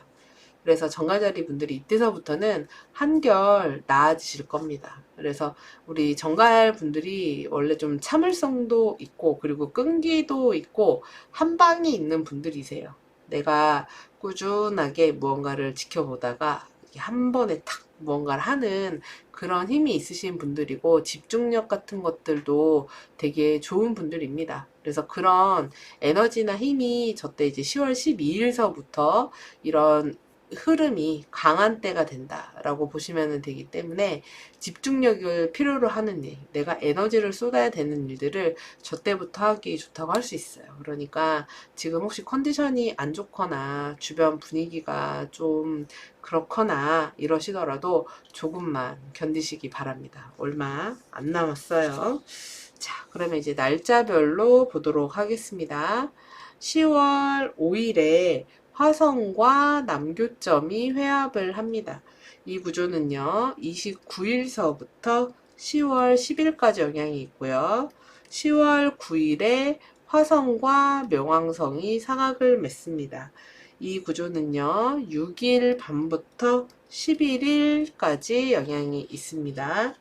그래서 정갈자리 분들이 이때서부터는 한결 나아지실 겁니다. 그래서 우리 정갈 분들이 원래 좀 참을성도 있고 그리고 끈기도 있고 한방이 있는 분들이세요. 내가 꾸준하게 무언가를 지켜보다가 한 번에 탁 무언가를 하는 그런 힘이 있으신 분들이고 집중력 같은 것들도 되게 좋은 분들입니다. 그래서 그런 에너지나 힘이 저때 이제 10월 12일서부터 이런 흐름이 강한 때가 된다라고 보시면 되기 때문에 집중력을 필요로 하는 일, 내가 에너지를 쏟아야 되는 일들을 저 때부터 하기 좋다고 할 수 있어요. 그러니까 지금 혹시 컨디션이 안 좋거나 주변 분위기가 좀 그렇거나 이러시더라도 조금만 견디시기 바랍니다. 얼마 안 남았어요. 자, 그러면 이제 날짜별로 보도록 하겠습니다. 10월 5일에 화성과 남교점이 회합을 합니다. 이 구조는요, 29일서부터 10월 10일까지 영향이 있고요. 10월 9일에 화성과 명왕성이 상합을 맺습니다. 이 구조는요, 6일 밤부터 11일까지 영향이 있습니다.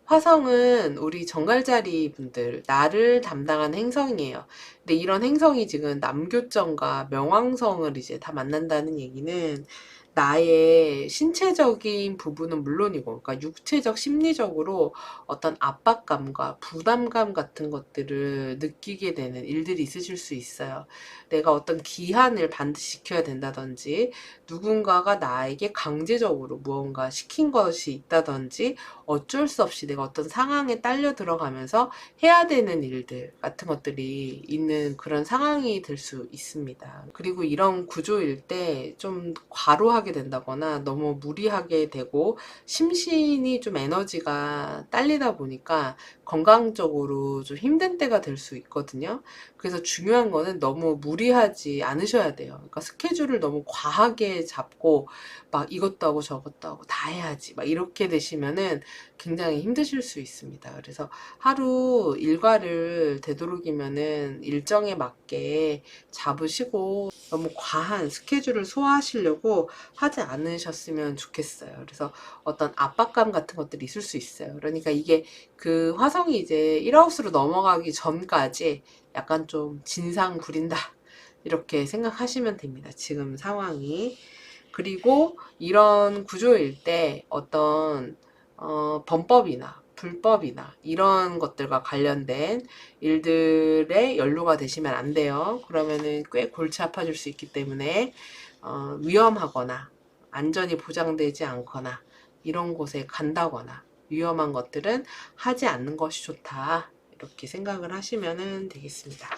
화성은 우리 정갈자리 분들, 나를 담당하는 행성이에요. 근데 이런 행성이 지금 남교점과 명왕성을 이제 다 만난다는 얘기는 나의 신체적인 부분은 물론이고, 그러니까 육체적, 심리적으로 어떤 압박감과 부담감 같은 것들을 느끼게 되는 일들이 있으실 수 있어요. 내가 어떤 기한을 반드시 지켜야 된다든지, 누군가가 나에게 강제적으로 무언가 시킨 것이 있다든지, 어쩔 수 없이 내가 어떤 상황에 딸려 들어가면서 해야 되는 일들 같은 것들이 있는 그런 상황이 될 수 있습니다. 그리고 이런 구조일 때 좀 과로하게 된다거나 너무 무리하게 되고 심신이 좀 에너지가 딸리다 보니까 건강적으로 좀 힘든 때가 될 수 있거든요. 그래서 중요한 거는 너무 무리하지 않으셔야 돼요. 그러니까 스케줄을 너무 과하게 잡고 막 이것도 하고 저것도 하고 다 해야지 막 이렇게 되시면은 굉장히 힘드실 수 있습니다. 그래서 하루 일과를 되도록이면은 일정에 맞게 잡으시고 너무 과한 스케줄을 소화하시려고 하지 않으셨으면 좋겠어요. 그래서 어떤 압박감 같은 것들이 있을 수 있어요. 그러니까 이게 그 화성이 이제 1하우스로 넘어가기 전까지 약간 좀 진상 부린다. 이렇게 생각하시면 됩니다. 지금 상황이. 그리고 이런 구조일 때 어떤 범법이나 불법이나 이런 것들과 관련된 일들에 연루가 되시면 안 돼요. 그러면은 꽤 골치 아파질 수 있기 때문에 위험하거나 안전이 보장되지 않거나 이런 곳에 간다거나 위험한 것들은 하지 않는 것이 좋다. 이렇게 생각을 하시면 되겠습니다.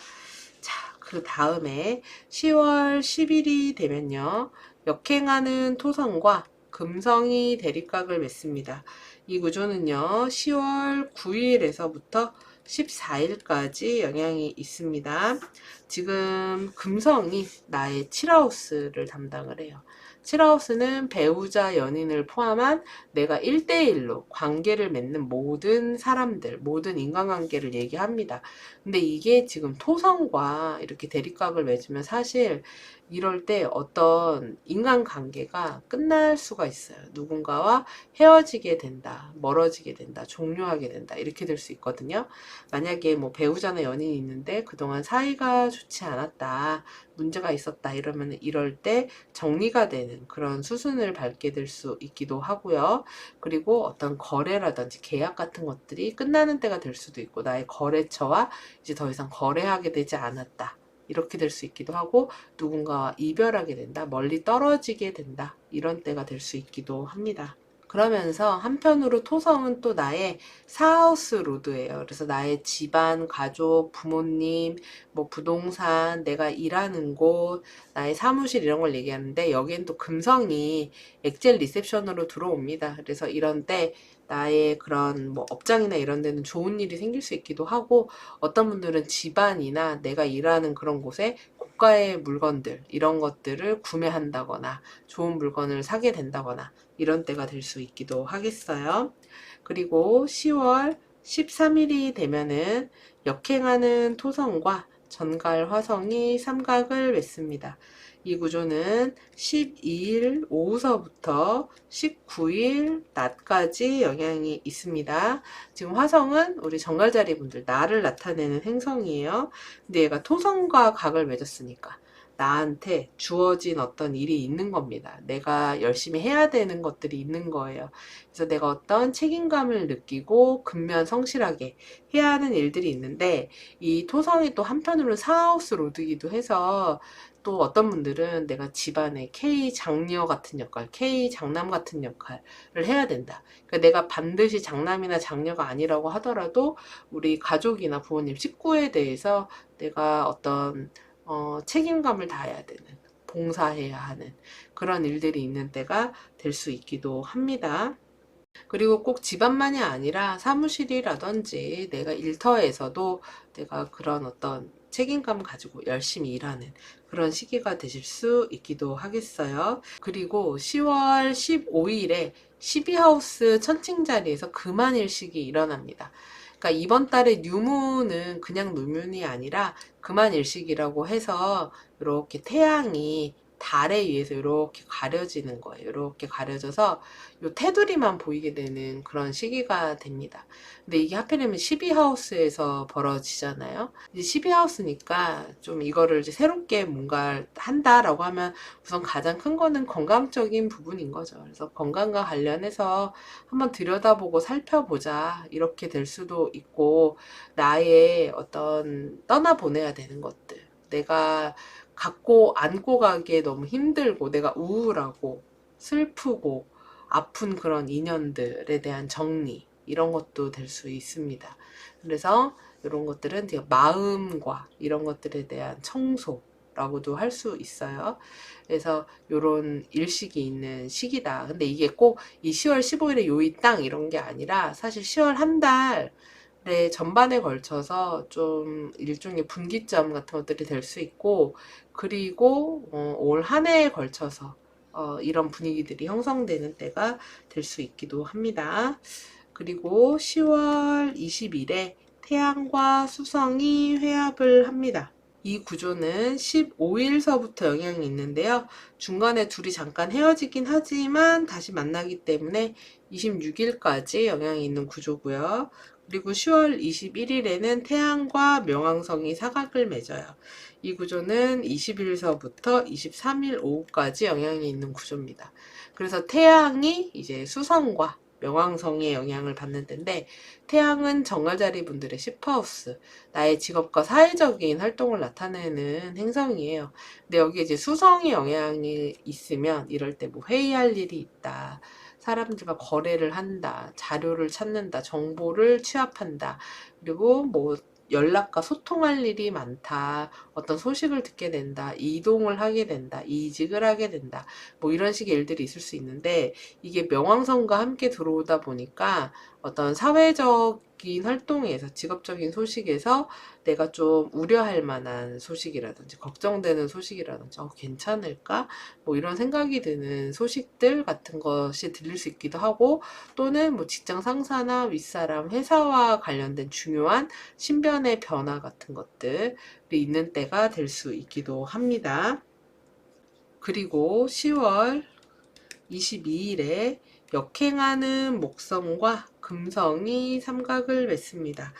자, 그 다음에 10월 10일이 되면요. 역행하는 토성과 금성이 대립각을 맺습니다. 이 구조는요, 10월 9일에서부터 14일까지 영향이 있습니다. 지금 금성이 나의 7하우스를 담당을 해요. 7하우스는 배우자, 연인을 포함한 내가 1대1로 관계를 맺는 모든 사람들, 모든 인간관계를 얘기합니다. 근데 이게 지금 토성과 이렇게 대립각을 맺으면 사실 이럴 때 어떤 인간관계가 끝날 수가 있어요. 누군가와 헤어지게 된다, 멀어지게 된다, 종료하게 된다, 이렇게 될 수 있거든요. 만약에 뭐 배우자나 연인이 있는데 그동안 사이가 좋지 않았다, 문제가 있었다, 이러면 이럴 때 정리가 되는 그런 수순을 밟게 될 수 있기도 하고요. 그리고 어떤 거래라든지 계약 같은 것들이 끝나는 때가 될 수도 있고, 나의 거래처와 이제 더 이상 거래하게 되지 않았다. 이렇게 될 수 있기도 하고, 누군가와 이별하게 된다, 멀리 떨어지게 된다, 이런 때가 될 수 있기도 합니다. 그러면서 한편으로 토성은 또 나의 사하우스 로드예요. 그래서 나의 집안, 가족, 부모님, 뭐 부동산, 내가 일하는 곳, 나의 사무실 이런 걸 얘기하는데, 여기엔 또 금성이 엑셀 리셉션으로 들어옵니다. 그래서 이런 때 나의 그런 뭐 업장이나 이런 데는 좋은 일이 생길 수 있기도 하고, 어떤 분들은 집안이나 내가 일하는 그런 곳에 고가의 물건들 이런 것들을 구매한다거나 좋은 물건을 사게 된다거나 이런 때가 될 수 있기도 하겠어요. 그리고 10월 13일이 되면은 역행하는 토성과 전갈 화성이 삼각을 맺습니다. 이 구조는 12일 오후서부터 19일 낮까지 영향이 있습니다. 지금 화성은 우리 정갈자리 분들, 나를 나타내는 행성이에요. 근데 얘가 토성과 각을 맺었으니까 나한테 주어진 어떤 일이 있는 겁니다. 내가 열심히 해야 되는 것들이 있는 거예요. 그래서 내가 어떤 책임감을 느끼고 근면 성실하게 해야 하는 일들이 있는데, 이 토성이 또 한편으로는 사하우스 로드이기도 해서 또 어떤 분들은 내가 집안의 K 장녀 같은 역할, K 장남 같은 역할을 해야 된다. 그러니까 내가 반드시 장남이나 장녀가 아니라고 하더라도 우리 가족이나 부모님, 식구에 대해서 내가 어떤 책임감을 다해야 되는, 봉사해야 하는 그런 일들이 있는 때가 될 수 있기도 합니다. 그리고 꼭 집안만이 아니라 사무실이라든지 내가 일터에서도 내가 그런 어떤 책임감 가지고 열심히 일하는 그런 시기가 되실 수 있기도 하겠어요. 그리고 10월 15일에 12하우스 천칭 자리에서 금한일식이 일어납니다. 그러니까 이번 달에 뉴문은 그냥 뉴문이 아니라 금한일식이라고 해서 이렇게 태양이 달에 의해서 이렇게 가려지는 거예요. 이렇게 가려져서 요 테두리만 보이게 되는 그런 시기가 됩니다. 근데 이게 하필이면 12하우스에서 벌어지잖아요. 이제 12하우스니까 좀 이거를 이제 새롭게 뭔가 한다라고 하면 우선 가장 큰 거는 건강적인 부분인 거죠. 그래서 건강과 관련해서 한번 들여다보고 살펴보자. 이렇게 될 수도 있고, 나의 어떤 떠나보내야 되는 것들. 내가 갖고 안고 가기에 너무 힘들고 내가 우울하고 슬프고 아픈 그런 인연들에 대한 정리 이런 것도 될 수 있습니다. 그래서 이런 것들은 되게 마음과 이런 것들에 대한 청소라고도 할 수 있어요. 그래서 이런 일식이 있는 시기다. 근데 이게 꼭 이 10월 15일에 요이 땅 이런 게 아니라 사실 10월 한 달 전반에 걸쳐서 좀 일종의 분기점 같은 것들이 될 수 있고, 그리고 올 한 해에 걸쳐서 이런 분위기들이 형성되는 때가 될 수 있기도 합니다. 그리고 10월 20일에 태양과 수성이 회합을 합니다. 이 구조는 15일서부터 영향이 있는데요. 중간에 둘이 잠깐 헤어지긴 하지만 다시 만나기 때문에 26일까지 영향이 있는 구조고요. 그리고 10월 21일에는 태양과 명왕성이 사각을 맺어요. 이 구조는 20일서부터 23일 오후까지 영향이 있는 구조입니다. 그래서 태양이 이제 수성과 명왕성의 영향을 받는 때인데, 태양은 정갈자리 분들의 10하우스, 나의 직업과 사회적인 활동을 나타내는 행성이에요. 근데 여기 이제 수성의 영향이 있으면 이럴 때 뭐 회의할 일이 있다. 사람들과 거래를 한다. 자료를 찾는다. 정보를 취합한다. 그리고 뭐 연락과 소통할 일이 많다. 어떤 소식을 듣게 된다. 이동을 하게 된다. 이직을 하게 된다. 뭐 이런 식의 일들이 있을 수 있는데, 이게 명왕성과 함께 들어오다 보니까 어떤 사회적인 활동에서, 직업적인 소식에서 내가 좀 우려할 만한 소식이라든지 걱정되는 소식이라든지 괜찮을까? 뭐 이런 생각이 드는 소식들 같은 것이 들릴 수 있기도 하고, 또는 뭐 직장 상사나 윗사람, 회사와 관련된 중요한 신변의 변화 같은 것들이 있는 때가 될 수 있기도 합니다. 그리고 10월 22일에 역행하는 목성과 금성이 삼각을 맺습니다.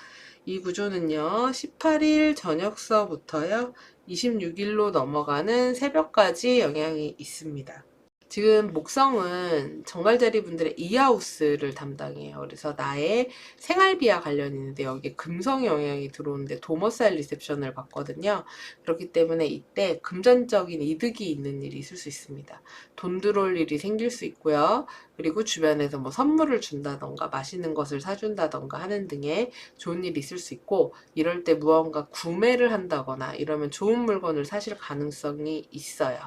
이 구조는요, 18일 저녁서부터요, 26일로 넘어가는 새벽까지 영향이 있습니다. 지금 목성은 정갈자리 분들의 이하우스를 담당해요. 그래서 나의 생활비와 관련이 있는데 여기에 금성 영향이 들어오는데 도머사일 리셉션을 받거든요. 그렇기 때문에 이때 금전적인 이득이 있는 일이 있을 수 있습니다. 돈 들어올 일이 생길 수 있고요. 그리고 주변에서 뭐 선물을 준다던가 맛있는 것을 사준다던가 하는 등의 좋은 일이 있을 수 있고, 이럴 때 무언가 구매를 한다거나 이러면 좋은 물건을 사실 가능성이 있어요.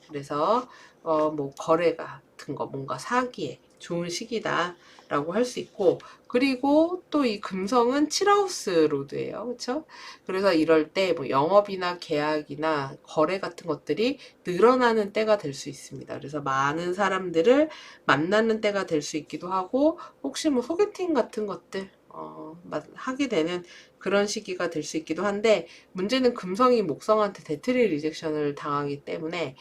그래서 뭐 거래 같은 거 뭔가 사기에 좋은 시기다라고 할 수 있고, 그리고 또 이 금성은 7하우스 로드예요. 그렇죠? 그래서 이럴 때 뭐 영업이나 계약이나 거래 같은 것들이 늘어나는 때가 될 수 있습니다. 그래서 많은 사람들을 만나는 때가 될 수 있기도 하고, 혹시 뭐 소개팅 같은 것들 하게 되는 그런 시기가 될 수 있기도 한데, 문제는 금성이 목성한테 데트리 리젝션을 당하기 때문에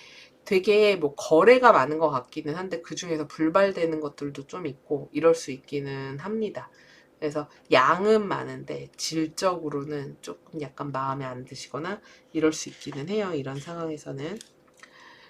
되게 뭐 거래가 많은 것 같기는 한데 그 중에서 불발되는 것들도 좀 있고 이럴 수 있기는 합니다. 그래서 양은 많은데 질적으로는 조금 약간 마음에 안 드시거나 이럴 수 있기는 해요. 이런 상황에서는.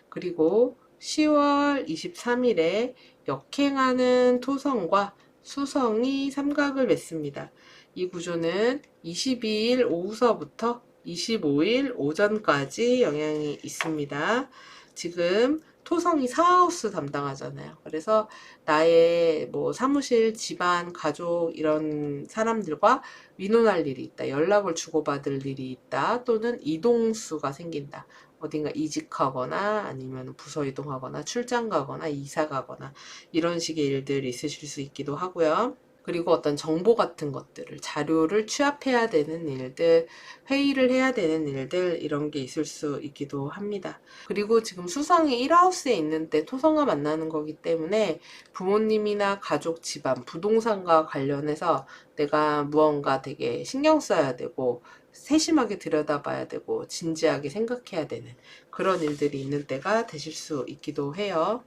그리고 10월 23일에 역행하는 토성과 수성이 삼각을 맺습니다. 이 구조는 22일 오후서부터 25일 오전까지 영향이 있습니다. 지금 토성이 사하우스 담당하잖아요. 그래서 나의 뭐 사무실, 집안, 가족 이런 사람들과 의논할 일이 있다. 연락을 주고받을 일이 있다. 또는 이동수가 생긴다. 어딘가 이직하거나 아니면 부서 이동하거나 출장 가거나 이사 가거나 이런 식의 일들이 있으실 수 있기도 하고요. 그리고 어떤 정보 같은 것들을, 자료를 취합해야 되는 일들, 회의를 해야 되는 일들, 이런 게 있을 수 있기도 합니다. 그리고 지금 수성이 1하우스에 있는데 토성과 만나는 거기 때문에 부모님이나 가족, 집안, 부동산과 관련해서 내가 무언가 되게 신경 써야 되고 세심하게 들여다봐야 되고 진지하게 생각해야 되는 그런 일들이 있는 때가 되실 수 있기도 해요.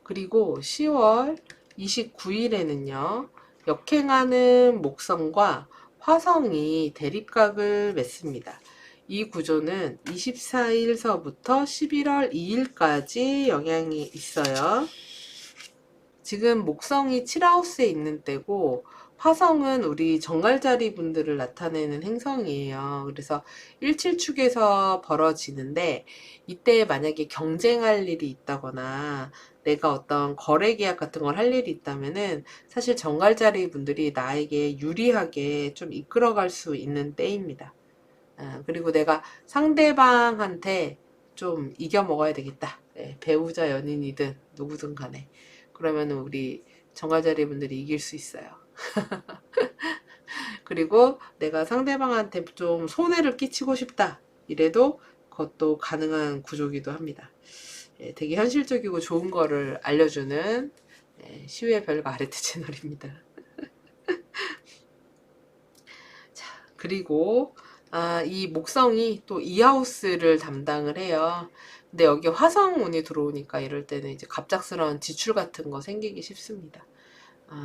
그리고 10월 29일에는요, 역행하는 목성과 화성이 대립각을 맺습니다. 이 구조는 24일서부터 11월 2일까지 영향이 있어요. 지금 목성이 7하우스에 있는 때고 화성은 우리 정갈자리 분들을 나타내는 행성이에요. 그래서 17축에서 벌어지는데 이때 만약에 경쟁할 일이 있다거나 내가 어떤 거래 계약 같은 걸 할 일이 있다면은 사실 정갈자리 분들이 나에게 유리하게 좀 이끌어갈 수 있는 때입니다. 그리고 내가 상대방한테 좀 이겨 먹어야 되겠다. 네, 배우자, 연인이든 누구든 간에. 그러면 우리 정갈자리 분들이 이길 수 있어요. 그리고 내가 상대방한테 좀 손해를 끼치고 싶다. 이래도 그것도 가능한 구조기도 합니다. 되게 현실적이고 좋은 거를 알려주는 시우의 별과 아레트 채널입니다. 자, 그리고 이 목성이 또 이하우스를 담당을 해요. 근데 여기 화성운이 들어오니까 이럴 때는 이제 갑작스러운 지출 같은 거 생기기 쉽습니다.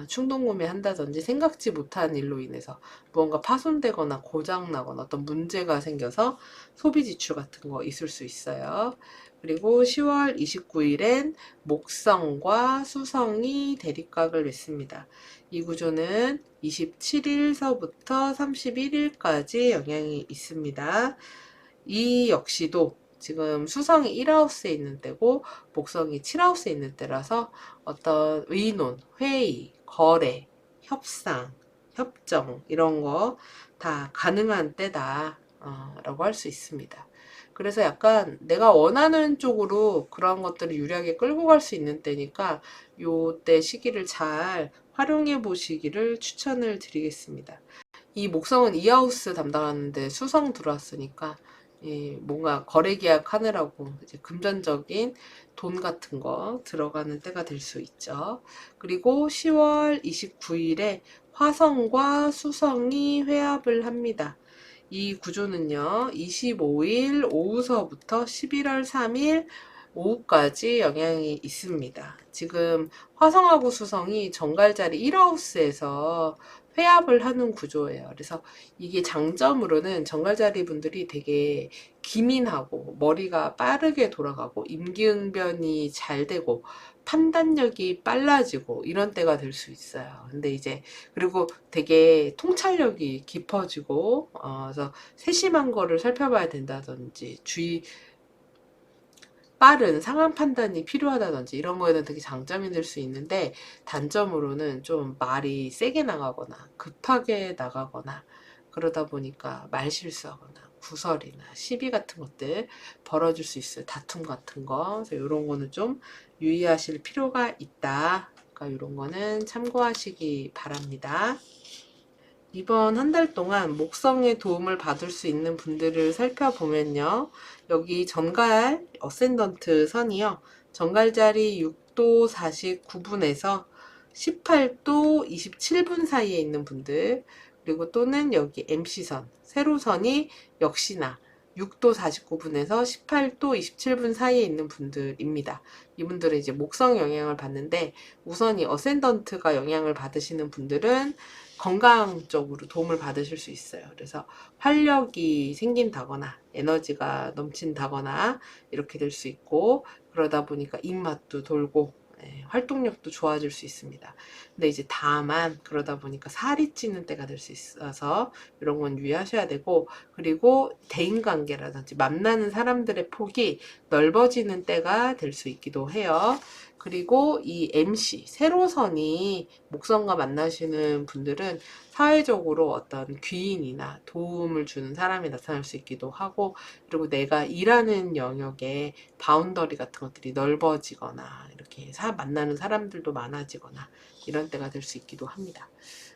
충동구매 한다든지 생각지 못한 일로 인해서 무언가 파손되거나 고장나거나 어떤 문제가 생겨서 소비 지출 같은 거 있을 수 있어요. 그리고 10월 29일엔 목성과 수성이 대립각을 맺습니다. 이 구조는 27일서부터 31일까지 영향이 있습니다. 이 역시도 지금 수성이 1하우스에 있는 때고 목성이 7하우스에 있는 때라서 어떤 의논, 회의, 거래, 협상, 협정 이런 거 다 가능한 때다 라고 할 수 있습니다. 그래서 약간 내가 원하는 쪽으로 그런 것들을 유리하게 끌고 갈 수 있는 때니까 요때 시기를 잘 활용해 보시기를 추천을 드리겠습니다. 이 목성은 이하우스 담당하는데 수성 들어왔으니까 뭔가 거래 계약 하느라고 이제 금전적인 돈 같은 거 들어가는 때가 될 수 있죠. 그리고 10월 29일에 화성과 수성이 회합을 합니다. 이 구조는요, 25일 오후서부터 11월 3일 오후까지 영향이 있습니다. 지금 화성하고 수성이 정갈자리 1하우스에서 회합을 하는 구조예요. 그래서 이게 장점으로는 정갈자리 분들이 되게 기민하고 머리가 빠르게 돌아가고 임기응변이 잘 되고 판단력이 빨라지고 이런 때가 될 수 있어요. 근데 이제 그리고 되게 통찰력이 깊어지고 그래서 세심한 거를 살펴봐야 된다든지 빠른 상황 판단이 필요하다든지 이런 거에는 되게 장점이 될 수 있는데 단점으로는 좀 말이 세게 나가거나 급하게 나가거나 그러다 보니까 말 실수하거나 구설이나 시비 같은 것들 벌어질 수 있어요. 다툼 같은 거. 그래서 이런 거는 좀 유의하실 필요가 있다. 그러니까 이런 거는 참고하시기 바랍니다. 이번 한 달 동안 목성의 도움을 받을 수 있는 분들을 살펴보면요. 여기 전갈 어센던트 선이요. 전갈자리 6도 49분에서 18도 27분 사이에 있는 분들, 그리고 또는 여기 MC선, 세로선이 역시나 6도 49분에서 18도 27분 사이에 있는 분들입니다. 이분들은 이제 목성 영향을 받는데 우선 이 어센던트가 영향을 받으시는 분들은 건강적으로 도움을 받으실 수 있어요. 그래서 활력이 생긴다거나 에너지가 넘친다거나 이렇게 될 수 있고 그러다 보니까 입맛도 돌고 활동력도 좋아질 수 있습니다. 근데 이제 다만 그러다 보니까 살이 찌는 때가 될 수 있어서 이런 건 유의하셔야 되고 그리고 대인관계라든지 만나는 사람들의 폭이 넓어지는 때가 될 수 있기도 해요. 그리고 이 MC, 세로선이 목성과 만나시는 분들은 사회적으로 어떤 귀인이나 도움을 주는 사람이 나타날 수 있기도 하고 그리고 내가 일하는 영역에 바운더리 같은 것들이 넓어지거나 이렇게 이렇게 만나는 사람들도 많아지거나 이런 때가 될 수 있기도 합니다.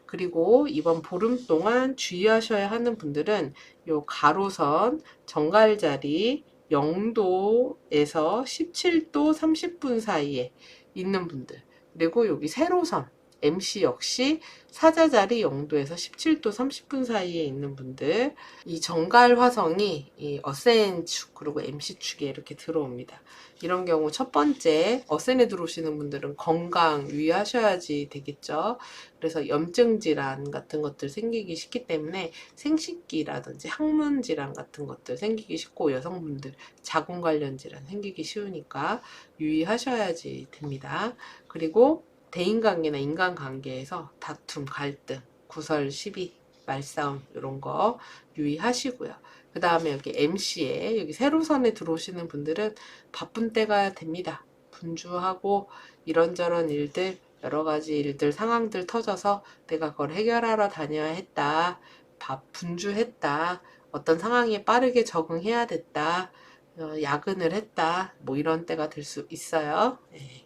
그리고 이번 보름 동안 주의하셔야 하는 분들은 요 가로선 정갈자리 0도에서 17도 30분 사이에 있는 분들, 그리고 여기 세로선 MC 역시 사자자리 0도에서 17도 30분 사이에 있는 분들, 이 정갈 화성이 이 어센 축 그리고 MC 축에 이렇게 들어옵니다. 이런 경우 첫 번째 어센에 들어오시는 분들은 건강 유의하셔야지 되겠죠. 그래서 염증 질환 같은 것들 생기기 쉽기 때문에 생식기라든지 항문 질환 같은 것들 생기기 쉽고, 여성분들 자궁 관련 질환 생기기 쉬우니까 유의하셔야지 됩니다. 그리고 대인관계나 인간관계에서 다툼, 갈등, 구설, 시비, 말싸움 이런 거 유의하시고요. 그 다음에 여기 MC에 여기 세로선에 들어오시는 분들은 바쁜 때가 됩니다. 분주하고 이런저런 일들, 여러 가지 일들, 상황들 터져서 내가 그걸 해결하러 다녀야 했다. 분주했다. 어떤 상황에 빠르게 적응해야 됐다. 야근을 했다. 뭐 이런 때가 될 수 있어요. 네.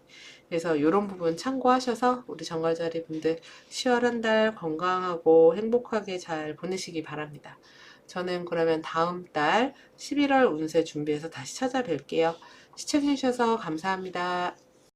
그래서 이런 부분 참고하셔서 우리 정갈자리 분들 10월 한 달 건강하고 행복하게 잘 보내시기 바랍니다. 저는 그러면 다음 달 11월 운세 준비해서 다시 찾아뵐게요. 시청해주셔서 감사합니다.